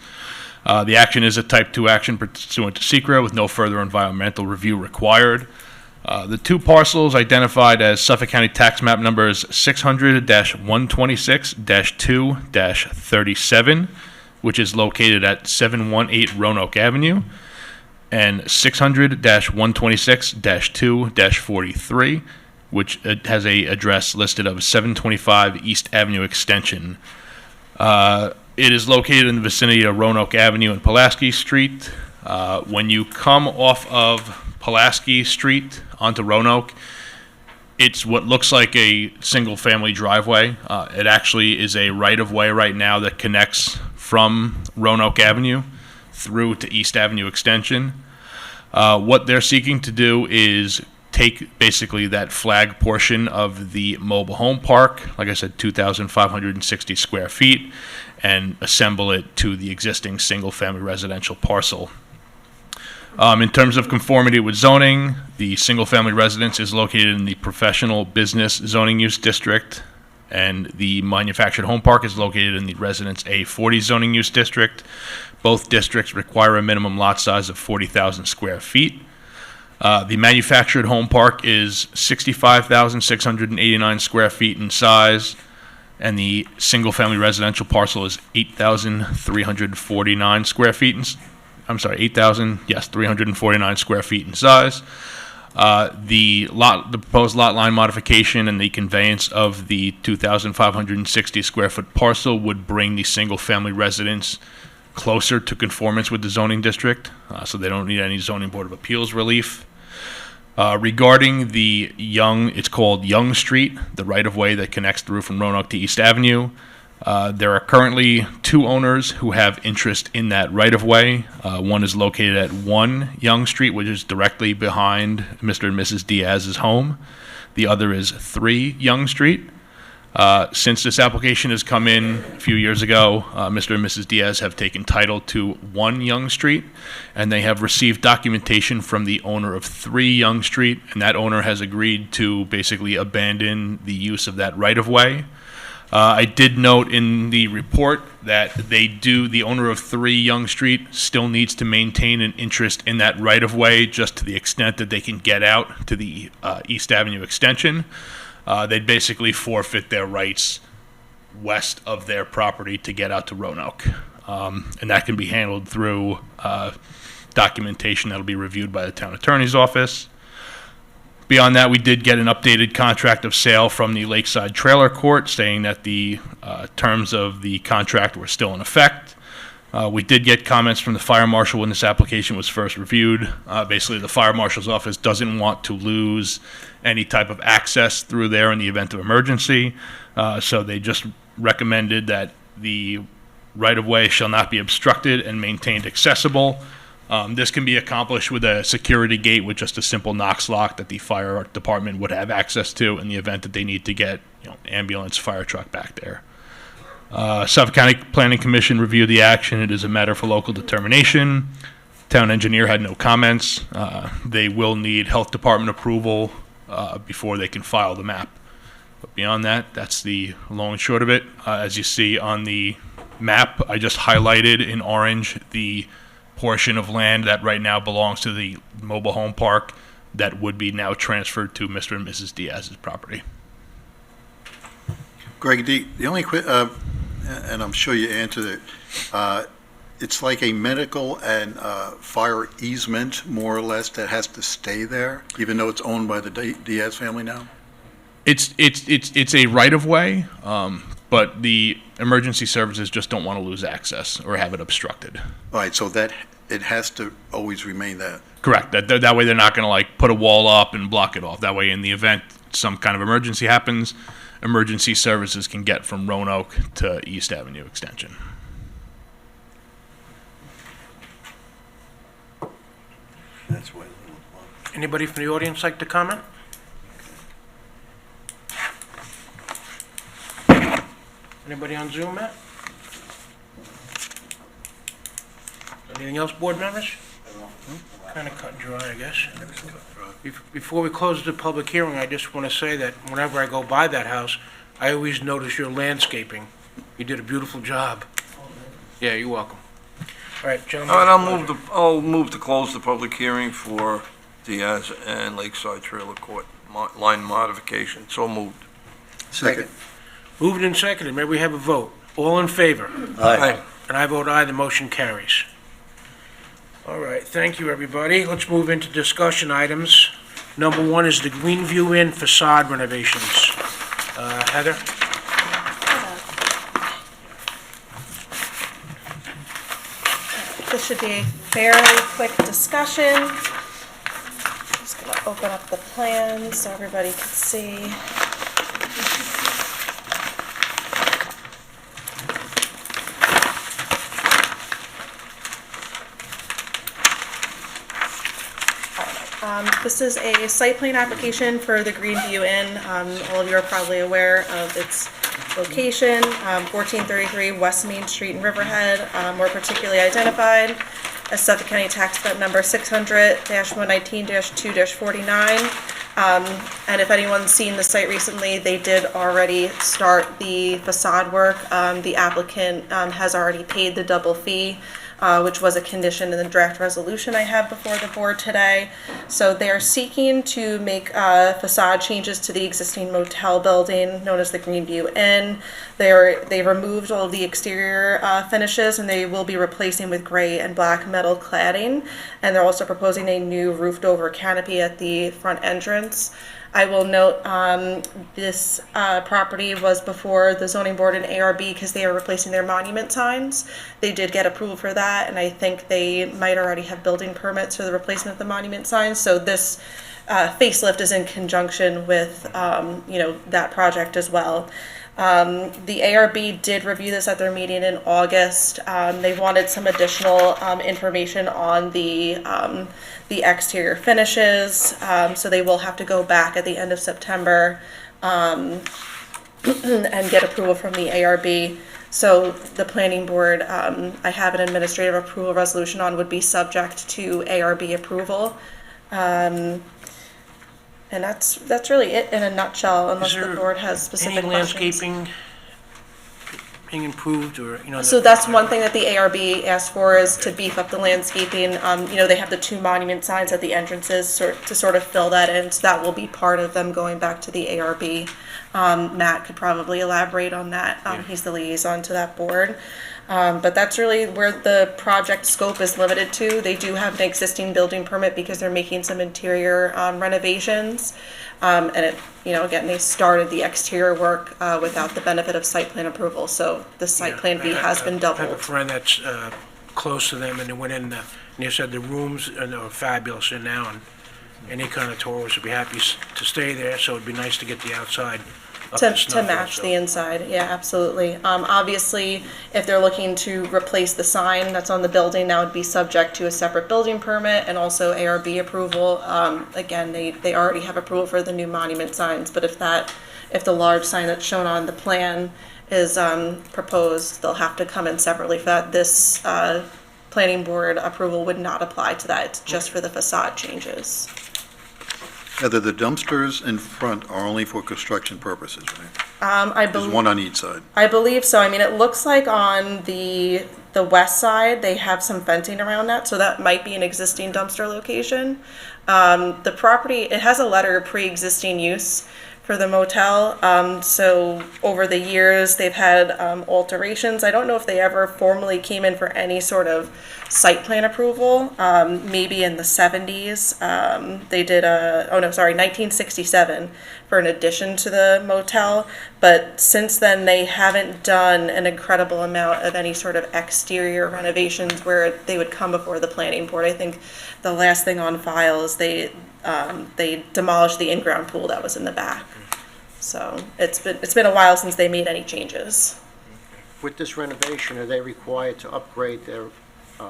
The action is a type 2 action pursuant to SECRA with no further environmental review required. The two parcels identified as Suffolk County Tax Map numbers 600-126-2-37, which is located at 718 Roanoke Avenue, and 600-126-2-43, which has a address listed of 725 East Avenue Extension. It is located in the vicinity of Roanoke Avenue and Pulaski Street. When you come off of Pulaski Street onto Roanoke, it's what looks like a single-family driveway. It actually is a right-of-way right now that connects from Roanoke Avenue through to East Avenue Extension. What they're seeking to do is take basically that flag portion of the mobile home park, like I said, 2,560 square feet, and assemble it to the existing single-family residential parcel. In terms of conformity with zoning, the single-family residence is located in the professional business zoning use district, and the manufactured home park is located in the Residence A40 zoning use district. Both districts require a minimum lot size of 40,000 square feet. The manufactured home park is 65,689 square feet in size, and the single-family residential parcel is 8,349 square feet in 349 square feet in size. The proposed lot line modification and the conveyance of the 2,560 square foot parcel would bring the single-family residence closer to conformance with the zoning district, so they don't need any zoning board of appeals relief. Regarding the it's called Young Street, the right-of-way that connects through from Roanoke to East Avenue. There are currently 2 owners who have interest in that right-of-way. One is located at 1 Young Street, which is directly behind Mr. and Mrs. Diaz's home. The other is 3 Young Street. Since this application has come in a few years ago, Mr. and Mrs. Diaz have taken title to 1 Young Street, and they have received documentation from the owner of 3 Young Street, and that owner has agreed to basically abandon the use of that right-of-way. I did note in the report that the owner of 3 Young Street still needs to maintain an interest in that right-of-way just to the extent that they can get out to the East Avenue extension. They'd basically forfeit their rights west of their property to get out to Roanoke. And that can be handled through documentation that'll be reviewed by the town attorney's office. Beyond that, we did get an updated contract of sale from the Lakeside Trailer Court saying that the terms of the contract were still in effect. We did get comments from the fire marshal when this application was first reviewed. Basically, the fire marshal's office doesn't want to lose any type of access through there in the event of emergency. So they just recommended that the right-of-way shall not be obstructed and maintained accessible. This can be accomplished with a security gate with just a simple Knox lock that the fire department would have access to in the event that they need to get ambulance, fire truck back there. Suffolk County Planning Commission reviewed the action. It is a matter for local determination. Town engineer had no comments. They will need health department approval before they can file the map. But beyond that, that's the long and short of it. As you see on the map, I just highlighted in orange the portion of land that right now belongs to the mobile home park that would be now transferred to Mr. and Mrs. Diaz's property. Greg, the only and I'm sure you answered it, it's like a medical and fire easement, more or less, that has to stay there, even though it's owned by the Diaz family now? It's a right-of-way, but the emergency services just don't want to lose access or have it obstructed. All right, so that it has to always remain that. Correct. That way they're not going to put a wall up and block it off. That way in the event some kind of emergency happens, emergency services can get from Roanoke to East Avenue Extension. That's why. Anybody from the audience like to comment? Anybody on Zoom, Matt? Anything else, board members? Kind of cut and dry, I guess. Before we close the public hearing, I just want to say that whenever I go by that house, I always notice your landscaping. You did a beautiful job. Yeah, you're welcome. All right, gentlemen. All right, I'll move to close the public hearing for Diaz and Lakeside Trailer Court line modification. So moved. Second. Moved and seconded. May we have a vote? All in favor? Aye. And I vote aye. The motion carries. All right, thank you, everybody. Let's move into discussion items. Number 1 is the Greenview Inn facade renovations. Heather? This should be a fairly quick discussion. Just gonna open up the plan so everybody can see. This is a site plan application for the Greenview Inn. All of you are probably aware of its location, 1433 West Main Street in Riverhead, more particularly identified as Suffolk County Tax Map number 600-119-2-49. And if anyone's seen the site recently, they did already start the facade work. The applicant has already paid the double fee, which was a condition in the draft resolution I have before the board today. So they are seeking to make facade changes to the existing motel building known as the Greenview Inn. They removed all of the exterior finishes, and they will be replacing with gray and black metal cladding. And they're also proposing a new roofed over canopy at the front entrance. I will note this property was before the zoning board and ARB because they are replacing their monument signs. They did get approval for that, and I think they might already have building permits for the replacement of the monument signs. So this facelift is in conjunction with that project as well. The ARB did review this at their meeting in August. They wanted some additional information on the exterior finishes, so they will have to go back at the end of September and get approval from the ARB. So the planning board, I have an administrative approval resolution on, would be subject to ARB approval. And that's really it in a nutshell, unless the board has specific Any questions. landscaping being improved, or, So that's one thing that the ARB asked for, is to beef up the landscaping. They have the two monument signs at the entrances to sort of fill that in, so that will be part of them going back to the ARB. Matt could probably elaborate on that. He's the liaison to that board. But that's really where the project scope is limited to. They do have an existing building permit because they're making some interior renovations. And again, they started the exterior work without the benefit of site plan approval. So the site plan fee has been I have a doubled. friend that's close to them, and they went in, and they said the rooms are fabulous in now, and any kind of tourists would be happy to stay there, so it'd be nice to get the outside up to To snuff match also. the inside, yeah, absolutely. Obviously, if they're looking to replace the sign that's on the building, that would be subject to a separate building permit and also ARB approval. Again, they already have approval for the new monument signs, but if the large sign that's shown on the plan is proposed, they'll have to come in separately for that. This planning board approval would not apply to that. It's just for the facade changes. Heather, the dumpsters in front are only for construction purposes, right? I There's believe. one on each side. I believe so. I mean, it looks like on the west side, they have some fencing around that, so that might be an existing dumpster location. The property, it has a letter of pre-existing use for the motel. So over the years, they've had alterations. I don't know if they ever formally came in for any sort of site plan approval. Maybe in the 70s, they did 1967 for an addition to the motel. But since then, they haven't done an incredible amount of any sort of exterior renovations where they would come before the planning board. I think the last thing on file is they demolished the in-ground pool that was in the back. So it's been a while since they made any changes. With this renovation, are they required to upgrade their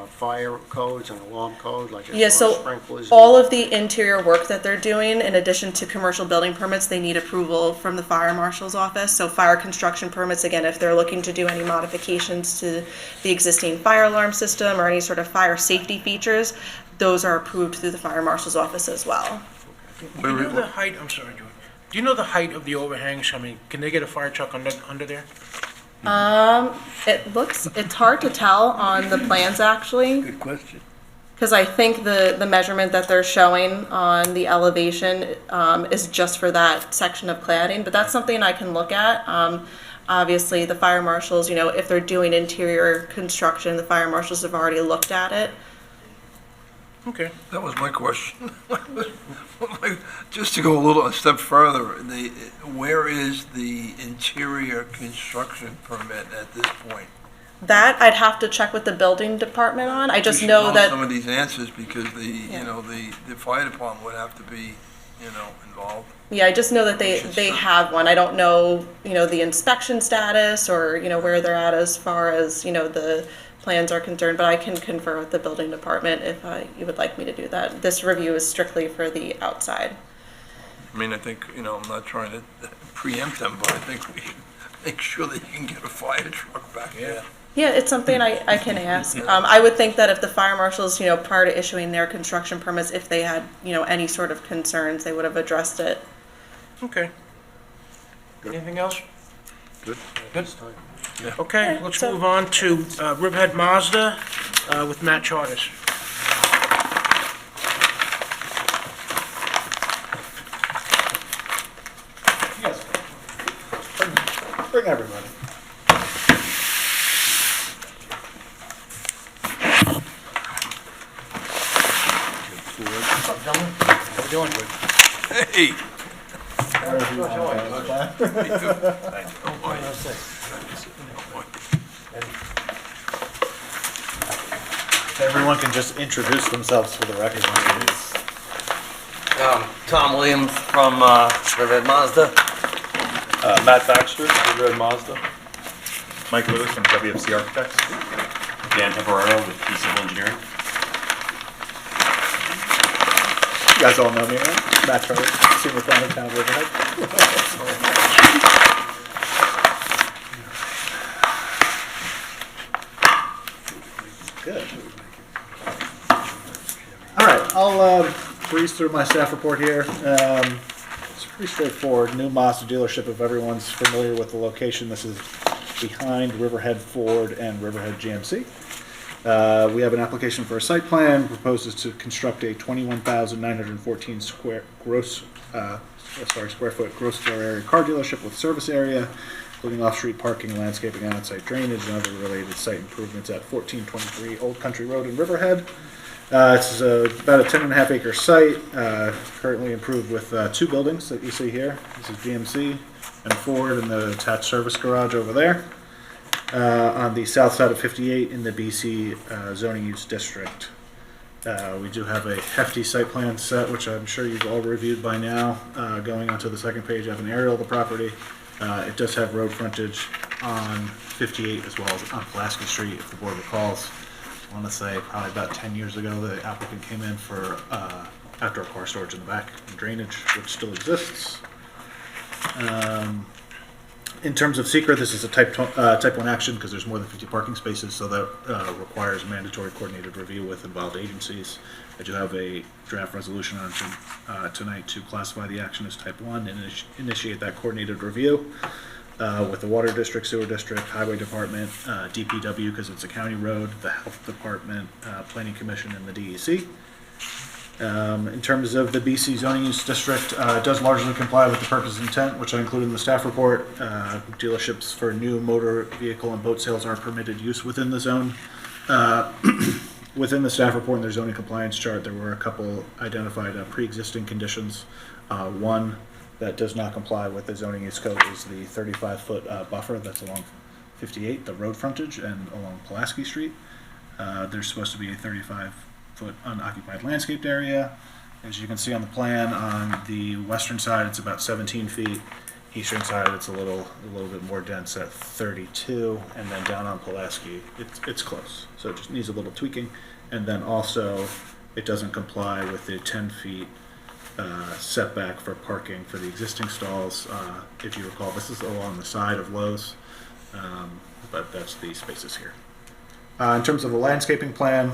fire codes and alarm code, like as Yeah, far as so sprinklers? all of the interior work that they're doing, in addition to commercial building permits, they need approval from the fire marshal's office. So fire construction permits, again, if they're looking to do any modifications to the existing fire alarm system or any sort of fire safety features, those are approved through the fire marshal's office as well. Do you know the height, I'm sorry, Joey. Do you know the height of the overhangs? I mean, can they get a fire truck under there? It's hard to tell on the plans, actually. Good question. Because I think the measurement that they're showing on the elevation is just for that section of cladding, but that's something I can look at. Obviously, the fire marshals, if they're doing interior construction, the fire marshals have already looked at it. Okay. That was my question. Just to go a step further, where is the interior construction permit at this point? That I'd have to check with the building department on. I just We should know that. some of these answers because the fire department would have to be, involved. Yeah, I just know that they have one. I don't know, the inspection status or, where they're at as far as, the plans are concerned, but I can confer with the building department if you would like me to do that. This review is strictly for the outside. I mean, I think, I'm not trying to preempt them, but I think we should make sure that you can get a fire truck back there. Yeah, it's something I can ask. I would think that if the fire marshals, prior to issuing their construction permits, if they had, any sort of concerns, they would have addressed it. Okay. Anything else? Good. Good. Okay, let's move on to Riverhead Mazda with Matt Charters. Yes. Bring everybody. What's up, gentlemen? How you doing? Hey! Everyone can just introduce themselves for the record. Tom Williams from Riverhead Mazda. Matt Baxter, Riverhead Mazda. Mike Lewis from WFC Architects. Dan Tabarero with Key Civil Engineering. You guys all know me, right? Matt Charlie, Senior Planner, Town of Riverhead. Good. All right, I'll breeze through my staff report here. It's pretty straightforward. New Mazda dealership, if everyone's familiar with the location. This is behind Riverhead Ford and Riverhead GMC. We have an application for a site plan, proposes to construct a 21,914 square foot gross floor area car dealership with service area, including off-street parking, landscaping, on-site drainage, and other related site improvements at 1423 Old Country Road in Riverhead. It's about a 10.5 acre site, currently improved with 2 buildings that you see here. This is GMC and Ford, and the attached service garage over there. On the south side of 58 in the BC zoning use district. We do have a hefty site plan set, which I'm sure you've all reviewed by now. Going on to the second page, I have an aerial of the property. It does have road frontage on 58 as well as on Pulaski Street, if the board recalls. I want to say probably about 10 years ago, the applicant came in for outdoor car storage in the back and drainage, which still exists. In terms of secret, this is a type 1 action because there's more than 50 parking spaces, so that requires mandatory coordinated review with involved agencies. I do have a draft resolution on tonight to classify the action as type 1 and initiate that coordinated review with the Water District, Sewer District, Highway Department, DPW because it's a county road, the Health Department, Planning Commission, and the DEC. In terms of the BC zoning use district, it does largely comply with the purpose and intent, which I included in the staff report. Dealerships for new motor vehicle and boat sales are permitted use within the zone. Within the staff report and their zoning compliance chart, there were a couple identified pre-existing conditions. One that does not comply with the zoning use code is the 35-foot buffer that's along 58, the road frontage, and along Pulaski Street. There's supposed to be a 35-foot unoccupied landscaped area. As you can see on the plan, on the western side, it's about 17 feet. Eastern side, it's a little bit more dense at 32, and then down on Pulaski, it's close. So it just needs a little tweaking. And then also, it doesn't comply with the 10 feet setback for parking for the existing stalls. If you recall, this is along the side of Lowe's, but that's the spaces here. In terms of the landscaping plan,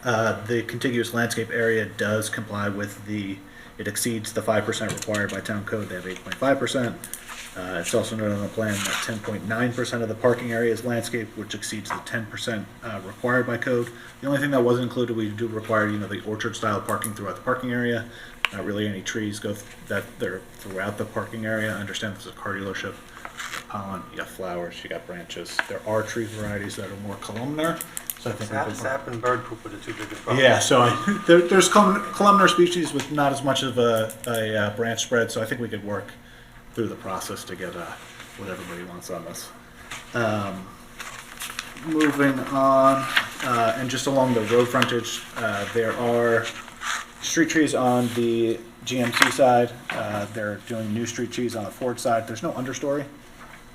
the contiguous landscape area does comply with it exceeds the 5% required by town code. They have 8.5%. It's also noted on the plan that 10.9% of the parking area is landscaped, which exceeds the 10% required by code. The only thing that wasn't included, we do require, the orchard-style parking throughout the parking area. Not really any trees that they're throughout the parking area. I understand this is a car dealership. Pollen, you got flowers, you got branches. There are tree varieties that are more columnar. So I think Sap and bird poop are the two biggest problems. yeah, so there's columnar species with not as much of a branch spread, so I think we could work through the process to get what everybody wants on this. Moving on, and just along the road frontage, there are street trees on the GMC side. They're doing new street trees on the Ford side. There's no understory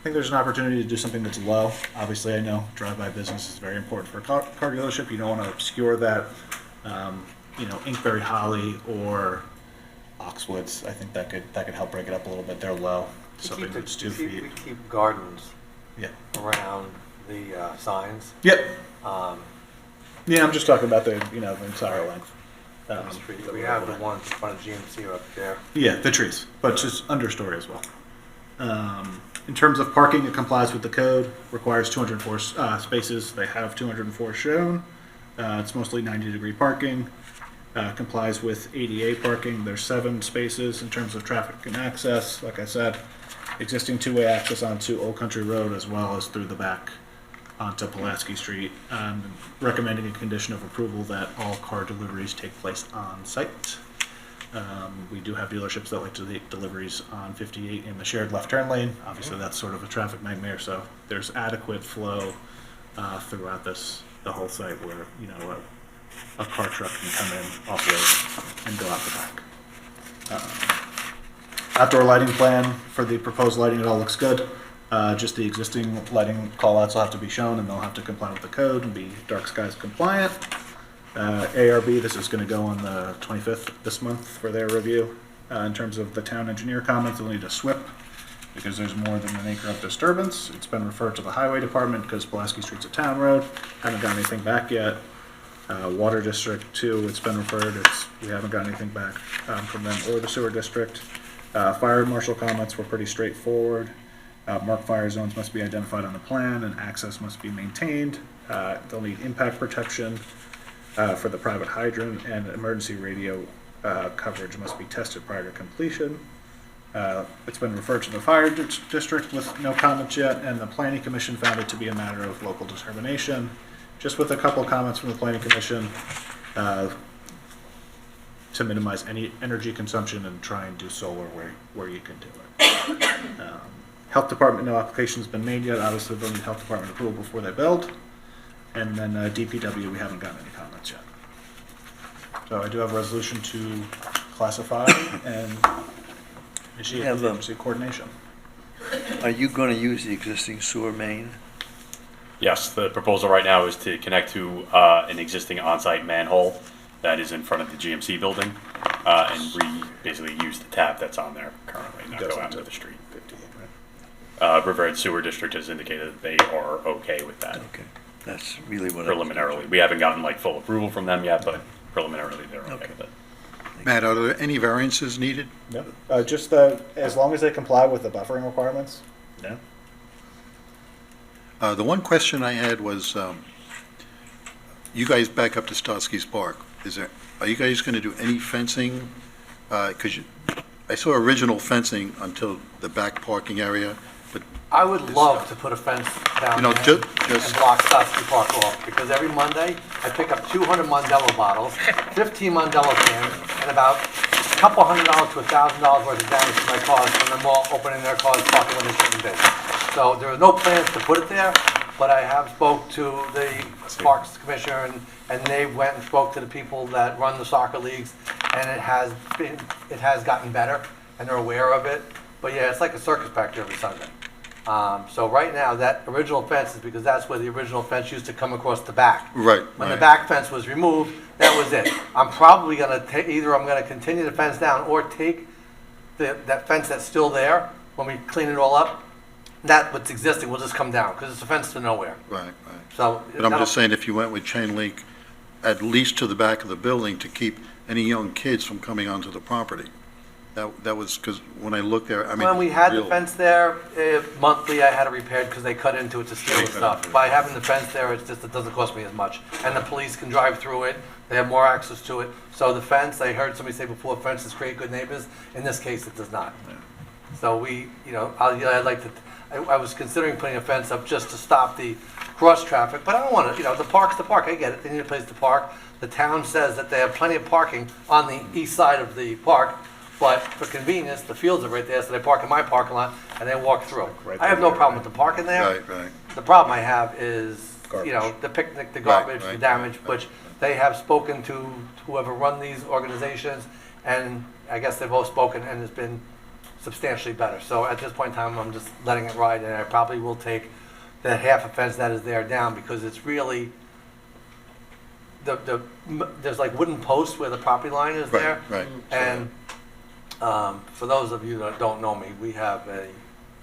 think there's an opportunity to do something that's low. Obviously, I know drive-by business is very important for a car dealership. You don't want to obscure that. Inkberry Holly or Oxwoods, I think that could help break it up a little bit. They're low. Something that's 2 feet. We keep gardens Yeah. around the signs. Yep. I'm just talking about the entire length. We have the ones in front of GMC up there. Yeah, the trees, but just understory as well. In terms of parking, it complies with the code, requires 204 spaces. They have 204 shown. It's mostly 90-degree parking. Complies with ADA parking. There's 7 spaces in terms of traffic and access. Like I said, existing two-way access onto Old Country Road as well as through the back onto Pulaski Street. Recommending a condition of approval that all car deliveries take place on site. We do have dealerships that like to take deliveries on 58 in the shared left turn lane. Obviously, that's sort of a traffic nightmare, so there's adequate flow throughout the whole site where, a car truck can come in, offload, and go out the back. Outdoor lighting plan for the proposed lighting, it all looks good. Just the existing lighting callouts will have to be shown, and they'll have to comply with the code and be dark skies compliant. ARB, this is going to go on the 25th this month for their review. In terms of the town engineer comments, they'll need a SWIP because there's more than an acre of disturbance. It's been referred to the highway department because Pulaski Street's a town road. Haven't got anything back yet. Water District 2, it's been referred. We haven't got anything back from them or the sewer district. Fire marshal comments were pretty straightforward. Marked fire zones must be identified on the plan and access must be maintained. They'll need impact protection for the private hydrant, and emergency radio coverage must be tested prior to completion. It's been referred to the fire district with no comments yet, and the planning commission found it to be a matter of local determination. Just with a couple comments from the planning commission to minimize any energy consumption and try and do solar where you can do it. Health department, no application's been made yet. Obviously, they'll need health department approval before they build. And then DPW, we haven't gotten any comments yet. So I do have a resolution to classify and initiate emergency coordination. Are you going to use the existing sewer main? Yes, the proposal right now is to connect to an existing on-site manhole that is in front of the GMC building and basically use the tap that's on there currently, not go out into the street. Riverhead Sewer District has indicated that they are okay with that. Okay, that's really what preliminarily. We haven't gotten full approval from them yet, but preliminarily they're okay with it. Matt, are there any variances needed? No, just as long as they comply with the buffering requirements. No. The one question I had was, you guys back up to Stotsky's Park. Are you guys going to do any fencing? Because I saw original fencing until the back parking area, but I would love to put a fence down there and block Stotsky Park off, because every Monday, I pick up 200 Mondello bottles, 15 Mondello cans, and about a couple $100 to $1,000 worth of damage to my cars from them all opening their cars, parking when they shouldn't be. So there are no plans to put it there, but I have spoke to the Parks Commissioner, and they went and spoke to the people that run the soccer leagues, and it has gotten better, and they're aware of it. But yeah, it's like a circus back there every Sunday. So right now, that original fence is because that's where the original fence used to come across the back. Right. When the back fence was removed, that was it. I'm probably going to either I'm going to continue the fence down or take that fence that's still there when we clean it all up. That what's existing will just come down because it's a fence to nowhere. Right. So, but I'm just saying, if you went with chain link, at least to the back of the building to keep any young kids from coming onto the property. That was because when I looked there, I mean. When we had the fence there, monthly I had it repaired because they cut into it to steal the stuff. By having the fence there, it doesn't cost me as much. And the police can drive through it. They have more access to it. So the fence, I heard somebody say before, fences create good neighbors. In this case, it does not. Yeah. So I'd like to. I was considering putting a fence up just to stop the cross traffic, but I don't want to, the park's the park, I get it, they need a place to park. The town says that they have plenty of parking on the east side of the park, but for convenience, the fields are right there, so they park in my parking lot and they walk through. I have no problem with the parking there. Right. The problem I have is, garbage. The picnic, the garbage, the damage, which they have spoken to whoever run these organizations, and I guess they've all spoken, and there's been substantially better. So at this point in time, I'm just letting it ride, and I probably will take the half a fence that is there down, because it's really, there's like wooden posts where the property line is there. Right. And for those of you that don't know me, we have a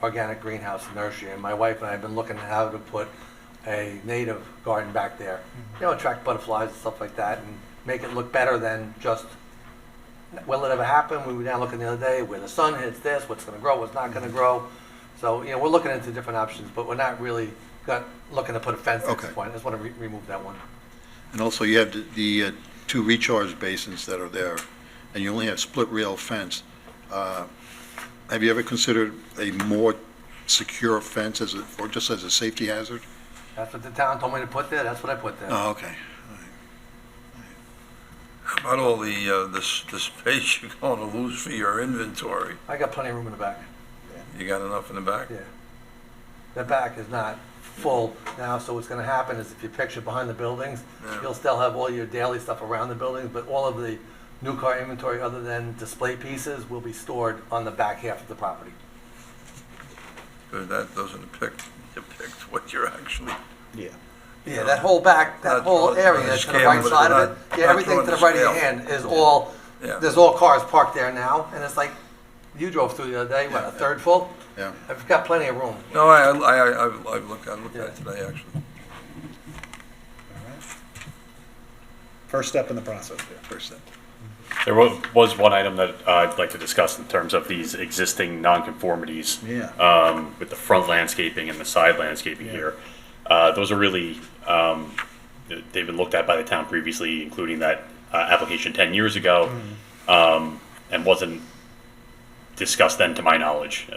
organic greenhouse and nursery, and my wife and I have been looking at how to put a native garden back there. You know, attract butterflies and stuff like that, and make it look better than just, will it ever happen? We were down looking the other day where the sun hits this, what's gonna grow, what's not gonna grow. So, you know, we're looking into different options, but we're not really looking to put a fence at this point. I just want to remove that one. And also, you have the 2 recharge basins that are there, and you only have split rail fence. Have you ever considered a more secure fence or just as a safety hazard? That's what the town told me to put there, that's what I put there. Oh, okay. How about all the space you're going to lose for your inventory? I got plenty of room in the back. You got enough in the back? Yeah. The back is not full now, so what's gonna happen is if you picture behind the buildings, you'll still have all your daily stuff around the buildings, but all of the new car inventory, other than display pieces, will be stored on the back half of the property. But that doesn't depict what you're actually... Yeah, that whole back, that whole area to the right side of it, yeah, everything to the right of your hand is all, there's all cars parked there now, and it's like, you drove through the other day, what, a third full? Yeah. I've got plenty of room. No, I looked at it today, actually. First step in the process here. First step. There was one item that I'd like to discuss in terms of these existing nonconformities. With the front landscaping and the side landscaping here. Those are really, they've been looked at by the town previously, including that application 10 years ago, and wasn't discussed then to my knowledge.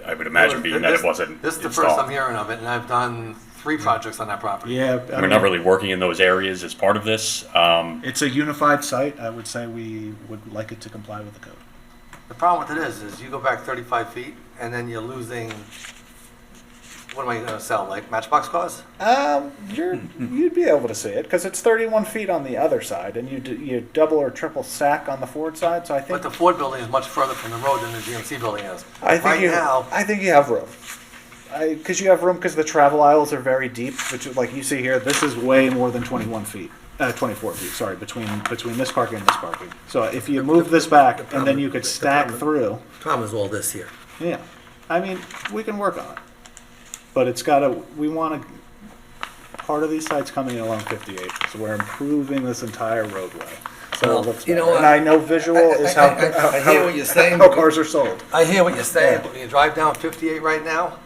I would imagine being that it wasn't This is the installed. first I'm hearing of it, and I've done 3 projects on that property. We're not really working in those areas as part of this. It's a unified site. I would say we would like it to comply with the code. The problem with it is you go back 35 feet, and then you're losing, what am I gonna sell, like Matchbox cars? You'd be able to see it because it's 31 feet on the other side, and you double or triple stack on the Ford side. So I think. But the Ford building is much further from the road than the GMC building is. I think you have room. Because you have room because the travel aisles are very deep, which, like you see here, this is way more than 24 feet, sorry, between this parking and this parking. So if you move this back, and then you could stack through. Problem is all this here. Yeah, I mean, we can work on it. But we want to, part of these sites coming in along 58, so we're improving this entire roadway. So it looks better. And I know visual is how I hear what you're saying. How cars are sold. I hear what you're saying, but when you drive down 58 right now,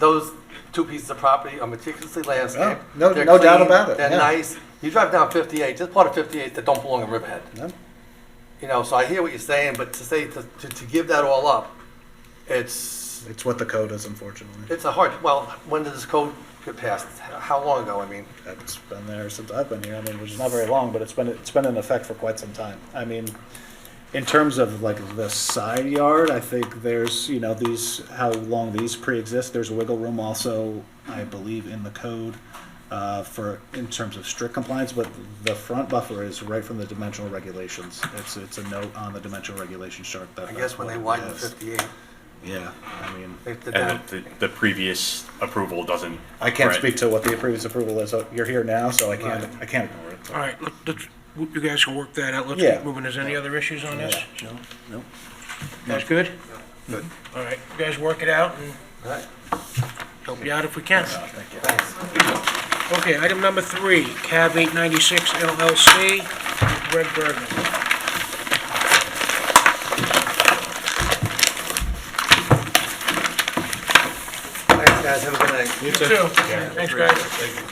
those 2 pieces of property are meticulously landscaped. No They're doubt clean, about it. They're nice. You drive down 58, just part of 58 that don't belong in Riverhead. You know, so I hear what you're saying, but to say, to give that all up, it's what the code is, unfortunately. It's a hard, well, when did this code get passed? How long ago, I mean? It's been there since I've been here. I mean, which is not very long, but it's been in effect for quite some time. I mean, in terms of like the side yard, I think there's, how long these pre-exist, there's wiggle room also, I believe, in the code in terms of strict compliance, but the front buffer is right from the dimensional regulations. It's a note on the dimensional regulations chart. I guess when they widen 58. Yeah, I mean. And the previous approval doesn't. I can't speak to what the previous approval is. You're here now, so I can't ignore it. All right, you guys can work that out. Let's keep moving. Is there any other issues on this? No. That's good? Good. All right, you guys work it out and help you out if we can. Thank you. Okay, item number 3, Cab 896 LLC, Greg Bergman. Thanks, guys, have a good night. You too. Thanks, guys. Thank you.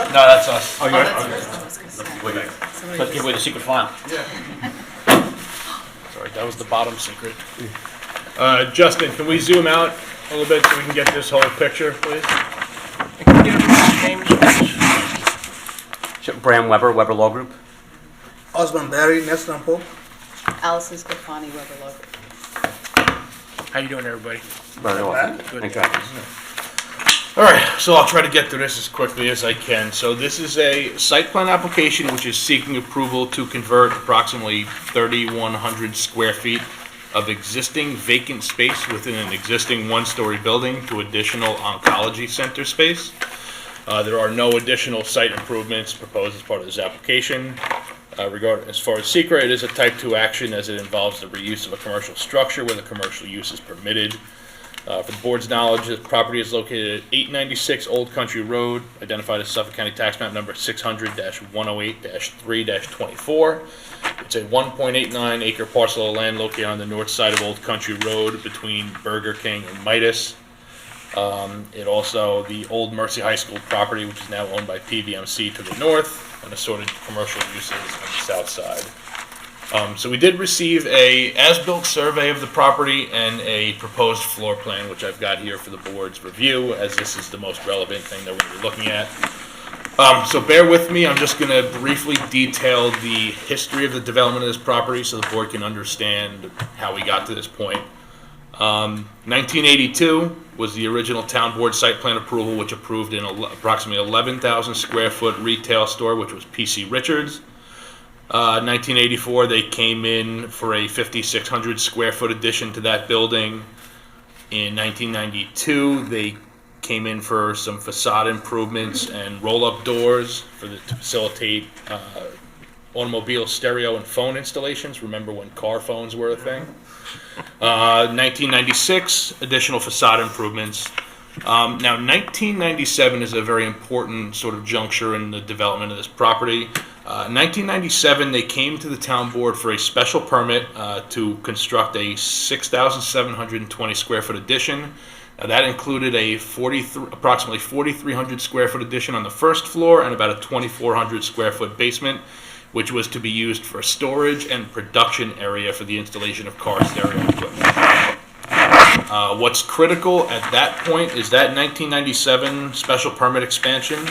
No, that's us. Oh, you Let's give away the secret file. Sorry, that was the bottom secret. Justin, can we zoom out a little bit so we can get this whole picture, please? Bram Weber, Weber Law Group. Osman Barry, Nestor Pope. Allison Scafani, Weatherlog. How you doing, everybody? Very well. Good. Thank you. All right, so I'll try to get through this as quickly as I can. So this is a site plan application which is seeking approval to convert approximately 3,100 square feet of existing vacant space within an existing one-story building to additional oncology center space. There are no additional site improvements proposed as part of this application. As far as secret, it is a type 2 action as it involves the reuse of a commercial structure where the commercial use is permitted. For the board's knowledge, the property is located at 896 Old Country Road, identified as Suffolk County Tax Map number 600-108-3-24. It's a 1.89 acre parcel of land located on the north side of Old Country Road between Burger King and Midas. It also, the old Mercy High School property, which is now owned by PVMC to the north, and assorted commercial uses on the south side. So we did receive a as-built survey of the property and a proposed floor plan, which I've got here for the board's review, as this is the most relevant thing that we're going to be looking at. So bear with me, I'm just going to briefly detail the history of the development of this property so the board can understand how we got to this point. 1982 was the original town board site plan approval, which approved an approximately 11,000 square foot retail store, which was PC Richards. 1984, they came in for a 5,600 square foot addition to that building. In 1992, they came in for some facade improvements and roll-up doors to facilitate automobile stereo and phone installations. Remember when car phones were a thing? 1996, additional facade improvements. Now, 1997 is a very important sort of juncture in the development of this property. 1997, they came to the town board for a special permit to construct a 6,720 square foot addition. Now, that included a approximately 4,300 square foot addition on the first floor and about a 2,400 square foot basement, which was to be used for storage and production area for the installation of car stereo equipment. What's critical at that point is that 1997 special permit expansion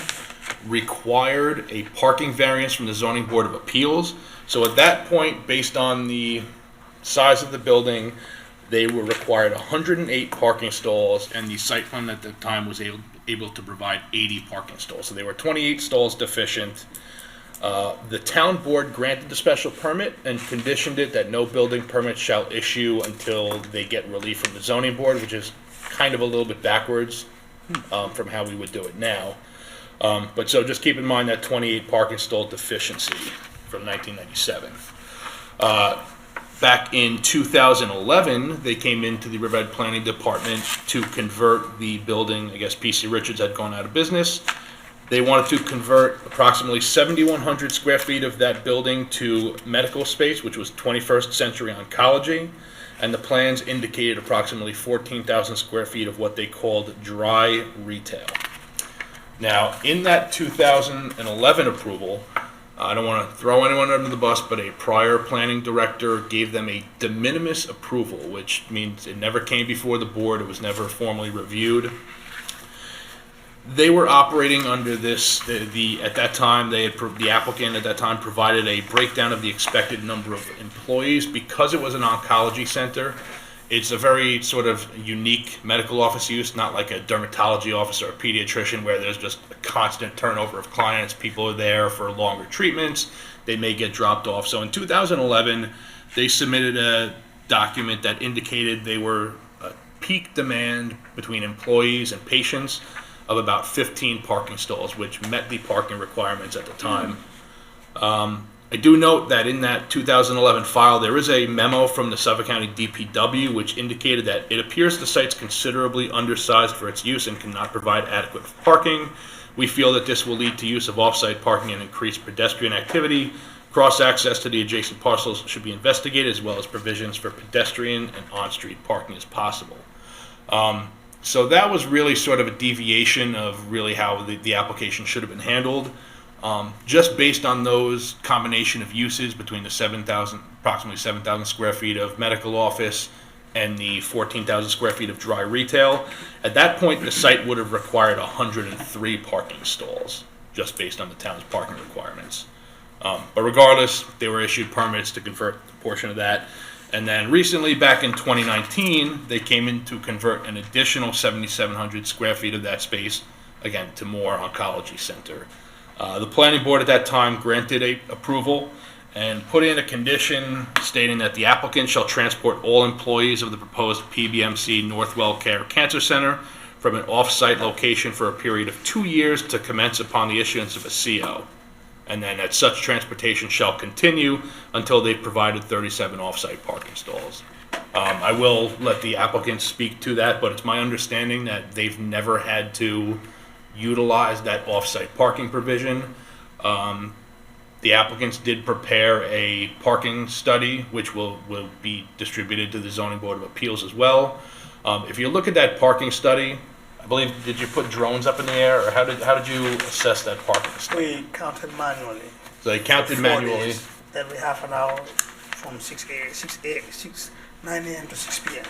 required a parking variance from the Zoning Board of Appeals. So at that point, based on the size of the building, they were required 108 parking stalls, and the site plan at the time was able to provide 80 parking stalls. So they were 28 stalls deficient. The town board granted the special permit and conditioned it that no building permit shall issue until they get relief from the zoning board, which is kind of a little bit backwards from how we would do it now. But so just keep in mind that 28 parking stall deficiency from 1997. Back in 2011, they came into the Riverhead Planning Department to convert the building. I guess PC Richards had gone out of business. They wanted to convert approximately 7,100 square feet of that building to medical space, which was 21st century oncology. And the plans indicated approximately 14,000 square feet of what they called dry retail. Now, in that 2011 approval, I don't want to throw anyone under the bus, but a prior planning director gave them a de minimis approval, which means it never came before the board, it was never formally reviewed. They were operating under this, at that time, the applicant at that time provided a breakdown of the expected number of employees. Because it was an oncology center, it's a very sort of unique medical office use, not like a dermatology office or a pediatrician where there's just a constant turnover of clients. People are there for longer treatments. They may get dropped off. So in 2011, they submitted a document that indicated they were a peak demand between employees and patients of about 15 parking stalls, which met the parking requirements at the time. I do note that in that 2011 file, there is a memo from the Suffolk County DPW which indicated that it appears the site's considerably undersized for its use and cannot provide adequate parking. We feel that this will lead to use of off-site parking and increased pedestrian activity. Cross-access to the adjacent parcels should be investigated, as well as provisions for pedestrian and on-street parking as possible. So that was really sort of a deviation of really how the application should have been handled. Just based on those combination of uses between the approximately 7,000 square feet of medical office and the 14,000 square feet of dry retail, at that point the site would have required 103 parking stalls, just based on the town's parking requirements. But regardless, they were issued permits to convert a portion of that. And then recently, back in 2019, they came in to convert an additional 7,700 square feet of that space, again, to more oncology center. The planning board at that time granted approval and put in a condition stating that the applicant shall transport all employees of the proposed PBMC Northwell Care Cancer Center from an off-site location for a period of 2 years to commence upon the issuance of a CO. And then that such transportation shall continue until they've provided 37 off-site parking stalls. I will let the applicant speak to that, but it's my understanding that they've never had to utilize that off-site parking provision. The applicants did prepare a parking study, which will be distributed to the Zoning Board of Appeals as well. If you look at that parking study, I believe, did you put drones up in the air, or how did you assess that parking study? We counted manually. So they counted manually. Every half an hour from 9 a.m. to 6 p.m.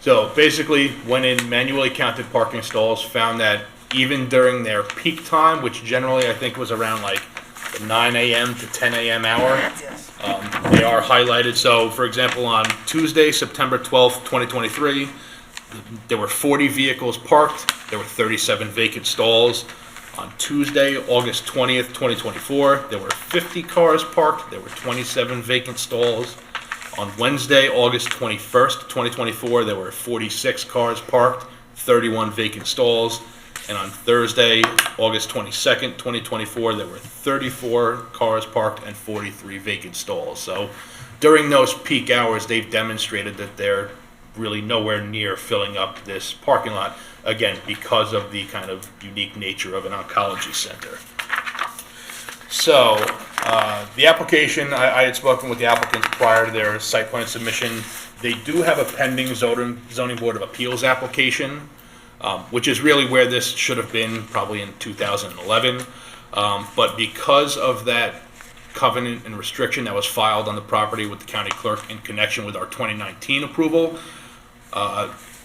So basically, went in, manually counted parking stalls, found that even during their peak time, which generally I think was around like the 9 a.m. to 10 a.m. hour, they are highlighted. So for example, on Tuesday, September 12th, 2023, there were 40 vehicles parked. There were 37 vacant stalls. On Tuesday, August 20th, 2024, there were 50 cars parked. There were 27 vacant stalls. On Wednesday, August 21st, 2024, there were 46 cars parked, 31 vacant stalls. And on Thursday, August 22nd, 2024, there were 34 cars parked and 43 vacant stalls. So during those peak hours, they've demonstrated that they're really nowhere near filling up this parking lot, again, because of the kind of unique nature of an oncology center. So the application, I had spoken with the applicants prior to their site plan submission. They do have a pending zoning board of appeals application, which is really where this should have been probably in 2011. But because of that covenant and restriction that was filed on the property with the county clerk in connection with our 2019 approval,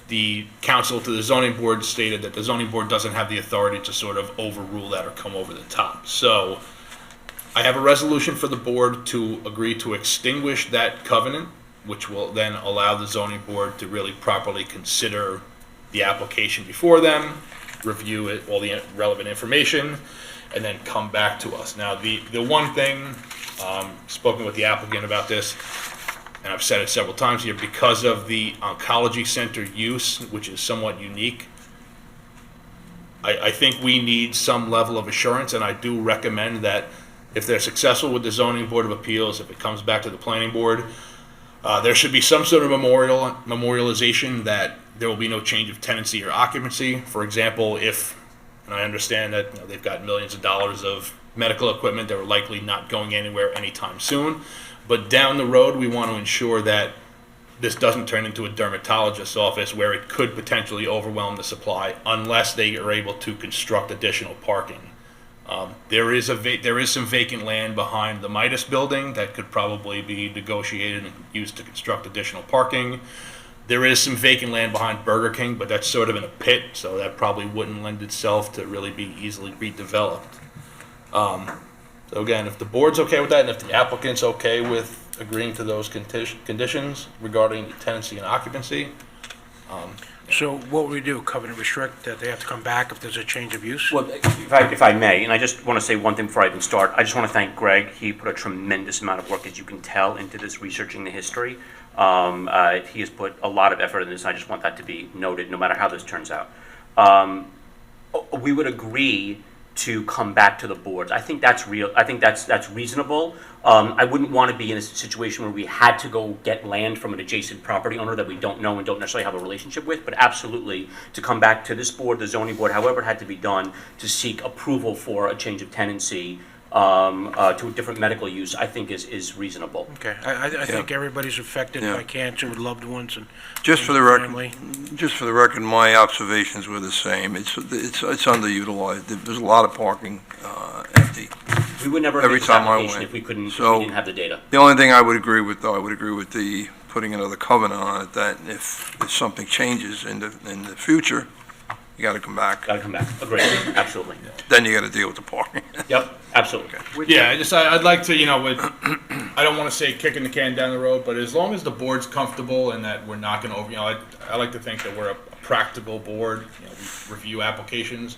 the counsel to the zoning board stated that the zoning board doesn't have the authority to sort of overrule that or come over the top. So I have a resolution for the board to agree to extinguish that covenant, which will then allow the zoning board to really properly consider the application before them, review it, all the relevant information, and then come back to us. Now, the one thing, spoken with the applicant about this, and I've said it several times here, because of the oncology center use, which is somewhat unique, I think we need some level of assurance, and I do recommend that if they're successful with the zoning board of appeals, if it comes back to the planning board, there should be some sort of memorialization that there will be no change of tenancy or occupancy. For example, if, and I understand that they've got millions of dollars of medical equipment that are likely not going anywhere anytime soon, but down the road, we want to ensure that this doesn't turn into a dermatologist's office where it could potentially overwhelm the supply unless they are able to construct additional parking. There is some vacant land behind the Midas building that could probably be negotiated and used to construct additional parking. There is some vacant land behind Burger King, but that's sort of in a pit, so that probably wouldn't lend itself to really be easily redeveloped. So again, if the board's okay with that, and if the applicant's okay with agreeing to those conditions regarding tenancy and occupancy. So what would we do, covenant restrict, that they have to come back if there's a change of use? Well, if I may, and I just want to say one thing before I even start. I just want to thank Greg. He put a tremendous amount of work, as you can tell, into this, researching the history. He has put a lot of effort in this, and I just want that to be noted, no matter how this turns out. We would agree to come back to the boards. I think that's real. I think that's reasonable. I wouldn't want to be in a situation where we had to go get land from an adjacent property owner that we don't know and don't necessarily have a relationship with, but absolutely to come back to this board, the zoning board, however it had to be done, to seek approval for a change of tenancy to a different medical use, I think is reasonable. Okay, I think everybody's affected by cancer with loved ones and Just for the record, family. my observations were the same. It's underutilized. There's a lot of parking empty. We would never every make this time I application went. if we didn't have the data. The only thing I would agree with, though, I would agree with the putting another covenant on it, that if something changes in the future, you gotta come back. Gotta come back, agreed, absolutely. Then you gotta deal with the parking. Yep, absolutely. Yeah, I'd like to, I don't want to say kicking the can down the road, but as long as the board's comfortable and that we're not going to I like to think that we're a practical board. We review applications.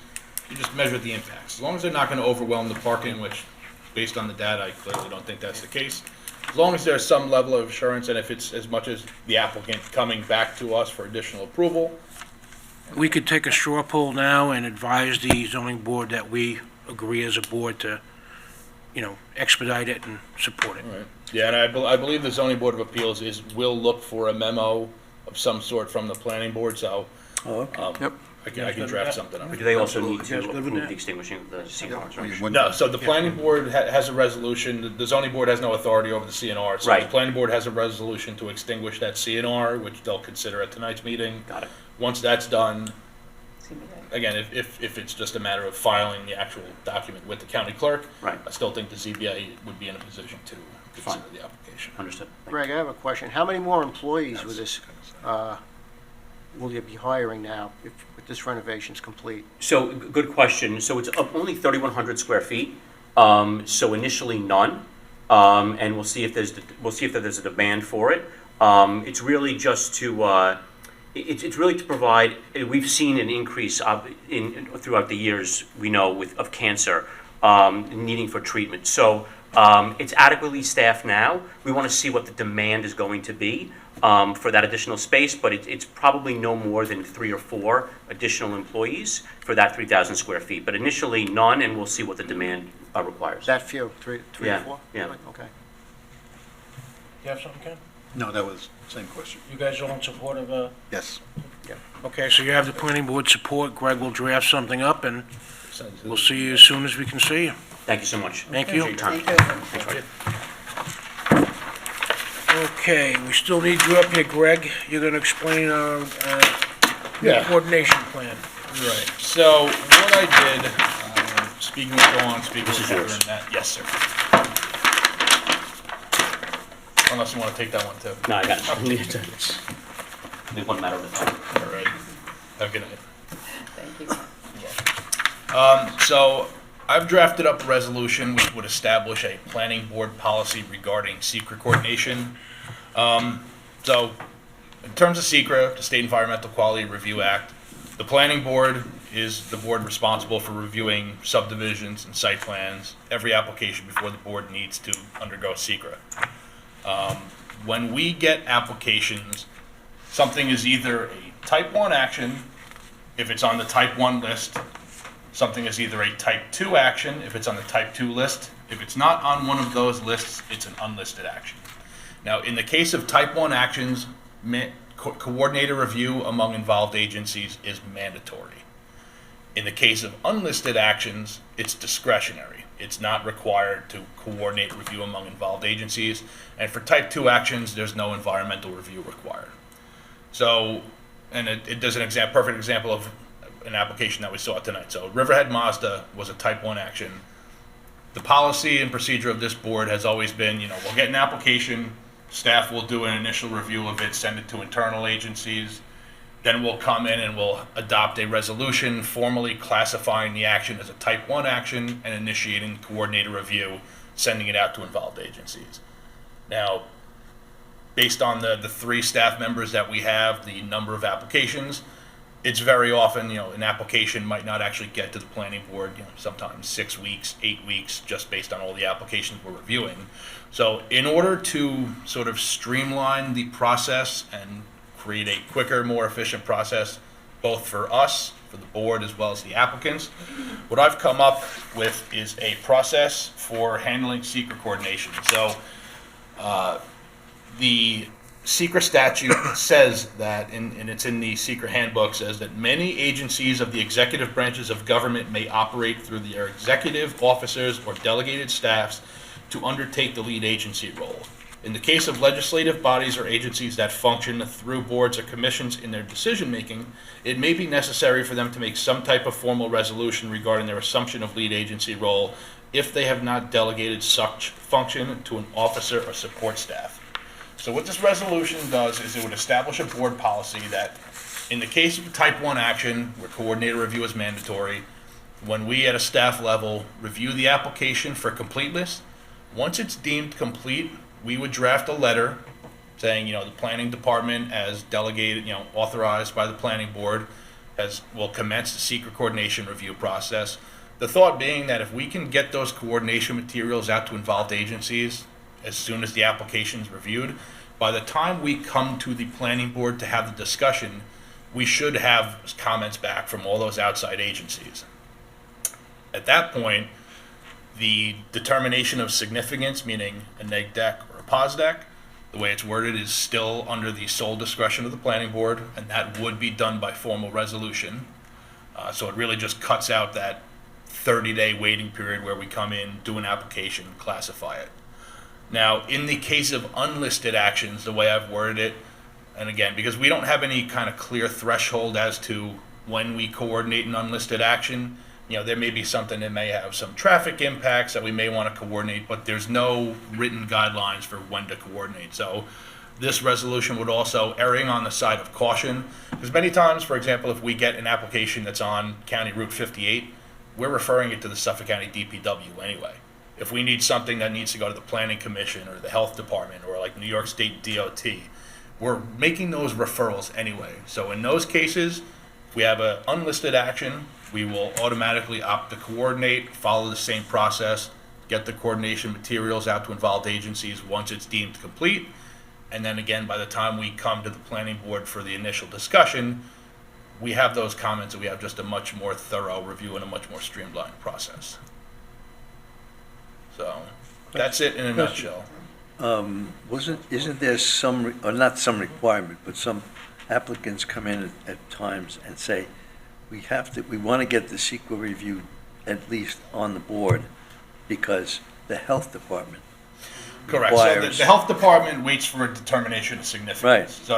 You just measure the impacts. As long as they're not going to overwhelm the parking, which, based on the data, I clearly don't think that's the case. As long as there's some level of assurance, and if it's as much as the applicant coming back to us for additional approval. We could take a straw poll now and advise the zoning board that we agree as a board to, expedite it and support it. Right. Yeah, and I believe the zoning board of appeals will look for a memo of some sort from the planning board, so. Yep. I can draft something up. But do they also need to You guys good with approve that? the extinguishing of the CNRs, right? No, so the planning board has a resolution, the zoning board has no authority over the CNR. So the Right. planning board has a resolution to extinguish that CNR, which they'll consider at tonight's meeting. Got it. Once that's done, again, if it's just a matter of filing the actual document with the county clerk, Right. I still think the ZBA would be in a position to consider the application. Understood. Greg, I have a question. How many more employees with this, will you be hiring now if this renovation's complete? So, good question. So it's only 3,100 square feet. So initially none, and we'll see if there's a demand for it. It's really just to it's really to provide. We've seen an increase throughout the years. We know of cancer needing for treatment. So it's adequately staffed now. We want to see what the demand is going to be for that additional space, but it's probably no more than 3 or 4 additional employees for that 3,000 square feet. But initially none, and we'll see what the demand requires. That few, three Yeah, or four? yeah. Okay. You have something, Ken? No, that was same question. You guys all in support of, Yes. okay, so you have the planning board support. Greg will draft something up, and we'll see you as soon as we can see you. Thank you so much. Thank you. Appreciate your time. Thanks, Roger. Okay, we still need you up here, Greg. You're gonna explain our Yeah. coordination plan. Right. So what I did, speaking with Dawn, speaking with Heather and Matt. Yes, sir. Unless you want to take that one too. No, I got it. Leave one matter at a time. All right. Have a good night. Thank you. So I've drafted up a resolution which would establish a planning board policy regarding secret coordination. So in terms of SECRA, the State Environmental Quality Review Act, the planning board is the board responsible for reviewing subdivisions and site plans, every application before the board needs to undergo SECRA. When we get applications, something is either a type 1 action if it's on the type 1 list. Something is either a type 2 action if it's on the type 2 list. If it's not on one of those lists, it's an unlisted action. Now, in the case of type 1 actions, coordinator review among involved agencies is mandatory. In the case of unlisted actions, it's discretionary. It's not required to coordinate review among involved agencies. And for type 2 actions, there's no environmental review required. So, and it does perfect example of an application that we saw tonight. So Riverhead Mazda was a type 1 action. The policy and procedure of this board has always been, we'll get an application, staff will do an initial review of it, send it to internal agencies, then we'll come in and we'll adopt a resolution formally classifying the action as a type 1 action and initiating coordinator review, sending it out to involved agencies. Now, based on the 3 staff members that we have, the number of applications, it's very often, an application might not actually get to the planning board, sometimes 6 weeks, 8 weeks, just based on all the applications we're reviewing. So in order to sort of streamline the process and create a quicker, more efficient process, both for us, for the board, as well as the applicants, what I've come up with is a process for handling secret coordination. So the SECRA statute says that, and it's in the SECRA handbook, says that many agencies of the executive branches of government may operate through their executive officers or delegated staffs to undertake the lead agency role. In the case of legislative bodies or agencies that function through boards or commissions in their decision-making, it may be necessary for them to make some type of formal resolution regarding their assumption of lead agency role if they have not delegated such function to an officer or support staff. So what this resolution does is it would establish a board policy that in the case of a type 1 action, where coordinator review is mandatory, when we at a staff level review the application for completeness, once it's deemed complete, we would draft a letter saying, the planning department as delegated, authorized by the planning board, will commence the secret coordination review process. The thought being that if we can get those coordination materials out to involved agencies as soon as the application is reviewed, by the time we come to the planning board to have the discussion, we should have comments back from all those outside agencies. At that point, the determination of significance, meaning a neg deck or a pos deck, the way it's worded is still under the sole discretion of the planning board, and that would be done by formal resolution. So it really just cuts out that 30-day waiting period where we come in, do an application, classify it. Now, in the case of unlisted actions, the way I've worded it, and again, because we don't have any kind of clear threshold as to when we coordinate an unlisted action, there may be something that may have some traffic impacts that we may want to coordinate, but there's no written guidelines for when to coordinate. So this resolution would also erring on the side of caution, because many times, for example, if we get an application that's on County Route 58, we're referring it to the Suffolk County DPW anyway. If we need something that needs to go to the Planning Commission or the Health Department or like New York State DOT, we're making those referrals anyway. So in those cases, if we have an unlisted action, we will automatically opt to coordinate, follow the same process, get the coordination materials out to involved agencies once it's deemed complete. And then again, by the time we come to the planning board for the initial discussion, we have those comments and we have just a much more thorough review and a much more streamlined process. So that's it in a nutshell. Isn't there some, or not some requirement, but some applicants come in at times and say, we want to get the CEQA reviewed at least on the board because the health department Correct. So requires. the health department waits for a determination of significance. Right. So,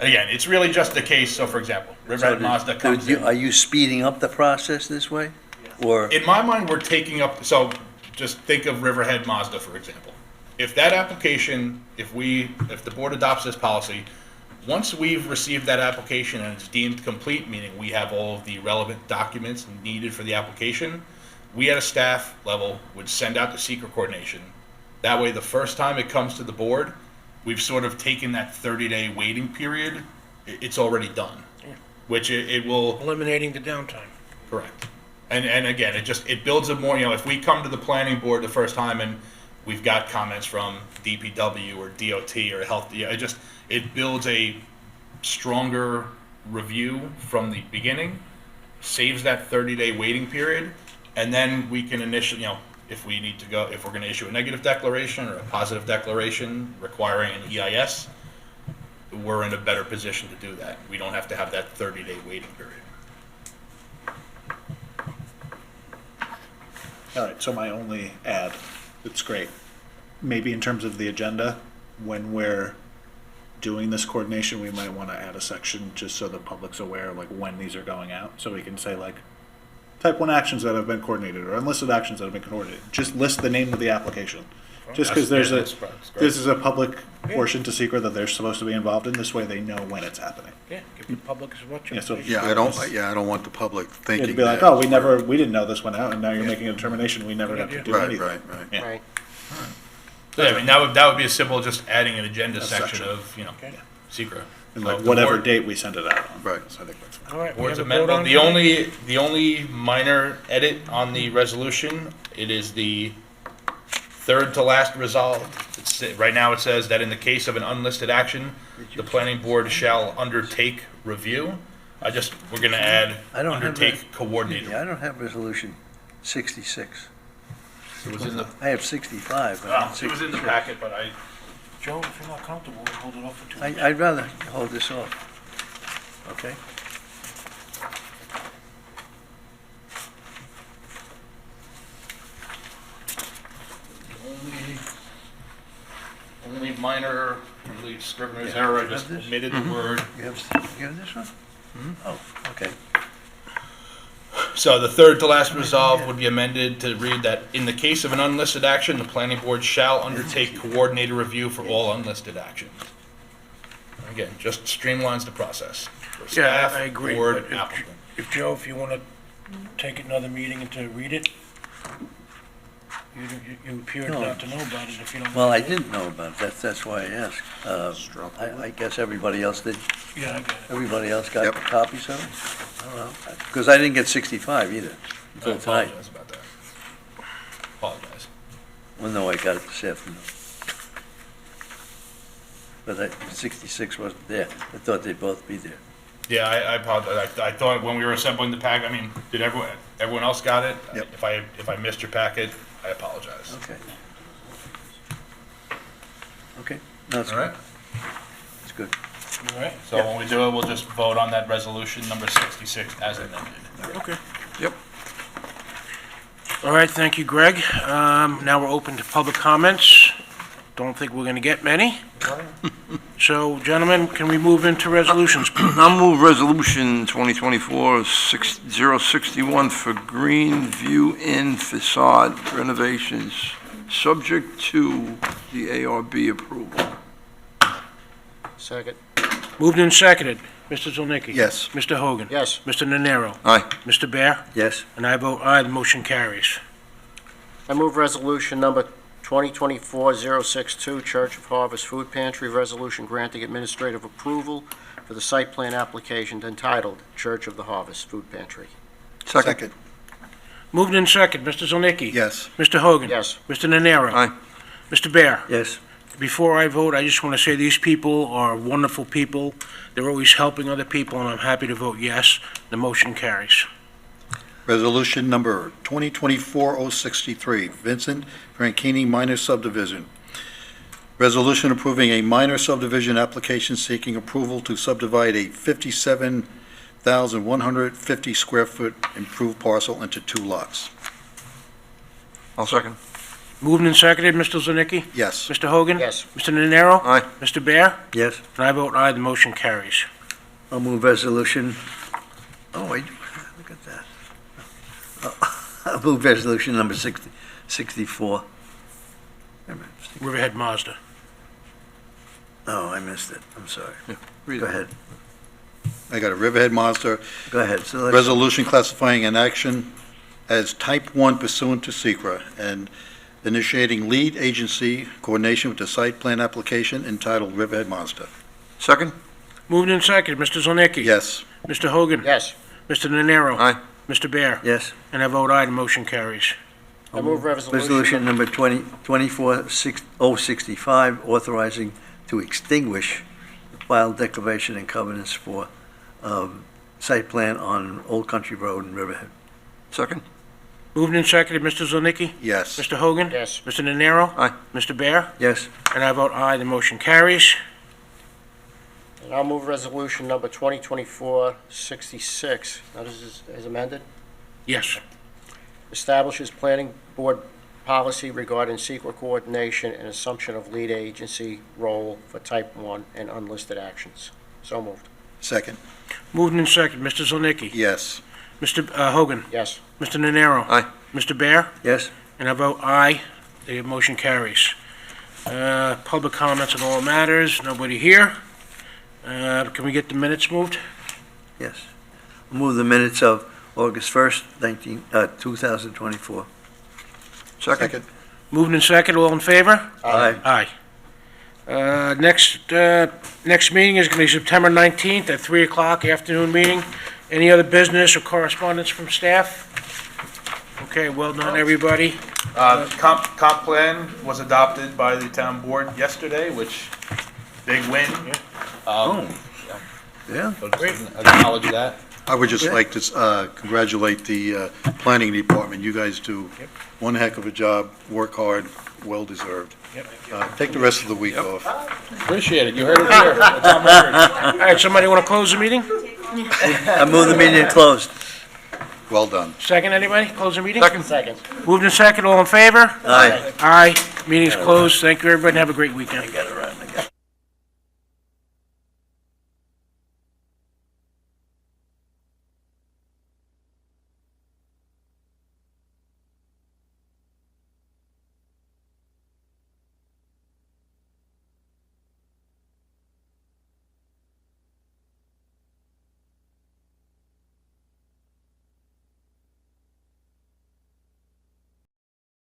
again, it's really just the case. So, for example, Riverhead Mazda comes in. Are you speeding up the process this way? Or In my mind, we're taking up, so just think of Riverhead Mazda, for example. If that application, if the board adopts this policy, once we've received that application and it's deemed complete, meaning we have all of the relevant documents needed for the application, we at a staff level would send out the secret coordination. That way, the first time it comes to the board, we've sort of taken that 30-day waiting period. It's already done, which it will. Eliminating the downtime. Correct. And again, it builds a more, if we come to the planning board the first time and we've got comments from DPW or DOT or health, it builds a stronger review from the beginning, saves that 30-day waiting period, and then we can initially, if we need to go, if we're going to issue a negative declaration or a positive declaration requiring an EIS, we're in a better position to do that. We don't have to have that 30-day waiting period. All right, so my only add, it's great. Maybe in terms of the agenda, when we're doing this coordination, we might want to add a section just so the public's aware of like when these are going out. So we can say like type 1 actions that have been coordinated or unlisted actions that have been coordinated. Just list the name of the application. Just because this is a public portion to secret that they're supposed to be involved in. This way they know when it's happening. Yeah, give the public as much information. Yeah, I don't want the public thinking It'd be like, that. oh, we didn't know this went out, and now you're making a determination. We never got to do anything. Right. Yeah. Right. So, that would be a simple, just adding an agenda section of, secret. And like The whatever board- date we send it out on. Right. So I think that's fine. All right, we Board's have a vote amendment, on the only minor edit on the resolution, it is the third to last resolved. Right now it says that in the case of an unlisted action, the planning board shall undertake review. We're gonna add undertake coordinator. Yeah, I don't have resolution 66. It was in the, I have 65. but not it was in the 66. packet, but Joe, if you're not comfortable, we'll hold it off for 2 weeks. I'd rather hold this off. Okay? only minor, really scrivener's error, I just omitted the word. You have this one? Oh, okay. So the third to last resolve would be amended to read that in the case of an unlisted action, the planning board shall undertake coordinated review for all unlisted actions. Again, just streamlines the process. for Yeah, staff, I agree. board, but applicant. if Joe, if you want to take another meeting and to read it, you appeared No. not to know about it if you don't. Well, I want to. didn't know about it, that's why I asked. I guess everybody else did, Yeah, I got it. everybody else got Yep. copies of it? I don't know, because I didn't get 65 either, I until tonight. apologize about that. Apologize. Well, no, I got it this afternoon. But 66 wasn't there, I thought they'd both be there. Yeah, I apologize. I thought when we were assembling the pack, I mean, did everyone else got it? Yep. If I missed your packet, I apologize. Okay. Okay, no, that's All good. right? It's good. All right. So when we do it, we'll just vote on that resolution number 66 as amended. Okay. Yep. All right, thank you, Greg. Now we're open to public comments. Don't think we're going to get many. So, gentlemen, can we move into resolutions, please? I'll move resolution 2024-061 for Greenview Inn facade renovations, subject to the ARB approval. Second. Moved and seconded. Mr. Zolnicki? Yes. Mr. Hogan? Yes. Mr. Nenaro? Aye. Mr. Bear? Yes, And I vote aye, the motion carries. I move resolution number 2024-062, Church of Harvest Food Pantry, resolution granting administrative approval for the site plan application entitled Church of the Harvest Food Pantry. Second. Moved and seconded. Mr. Zolnicki? Yes. Mr. Hogan? Yes. Mr. Nenaro? Aye. Mr. Bear? yes, Before I vote, I just want to say these people are wonderful people. They're always helping other people, and I'm happy to vote yes. The motion carries. Resolution number 2024-063, Vincent Franchini minor subdivision. Resolution approving a minor subdivision application seeking approval to subdivide a 57,150 square foot improved parcel into 2 lots. I'll second. Moved and seconded. Mr. Zolnicki? Yes. Mr. Hogan? Yes. Mr. Nenaro? Aye. Mr. Bear? yes. And I vote aye, the motion carries. I'll move resolution, oh, wait, look at that. I'll move resolution number 64. Wait a minute. Riverhead Mazda. Oh, I missed it, I'm sorry. Read Go it. ahead, I got a Riverhead Mazda go ahead. So let's- resolution classifying an action as type 1 pursuant to SECRA and initiating lead agency coordination with the site plan application entitled Riverhead Mazda. Second? Moved and seconded. Mr. Zolnicki? Yes. Mr. Hogan? Yes. Mr. Nenaro? Aye. Mr. Bear? Yes. And I vote aye, the motion carries. I move Resolution number 24-065, authorizing to extinguish the filed declaration and covenants for site plan on Old Country Road in Riverhead. Second? Moved and seconded. Mr. Zolnicki? Yes. Mr. Hogan? Yes. Mr. Nenaro? Aye. Mr. Bear? Yes, And I vote aye, the motion carries. And I'll move resolution number 2024-66. Now, this is as amended. Yes. Establishes planning board policy regarding secret coordination and assumption of lead agency role for type 1 and unlisted actions. So moved. Second. Moved and seconded. Mr. Zolnicki? Yes. Mr. Hogan? Yes. Mr. Nenaro? Aye. Mr. Bear? yes. And I vote aye. The motion carries. Public comments on all matters. Nobody here. Can we get the minutes moved? Yes. Move the minutes of August 1st, 2024. Second? Moved and seconded. All in favor? Aye. Aye. Next meeting is going to be September 19th at 3 o'clock, afternoon meeting. Any other business or correspondence from staff? Okay, well done, everybody. Comp plan was adopted by the town board yesterday, which, big win. Yeah. So just acknowledge that. I would just like to congratulate the planning department. You guys do one heck of a job, work hard, well-deserved. Take the rest of the week off. Appreciate it. You heard it here. It's on record. All right, somebody want to close the meeting? I move the meeting closed. Well done. Second, anybody? Close the meeting? Second. Moved and seconded. All in favor? Aye. Aye. Meeting's closed. Thank you, everybody, and have a great weekend.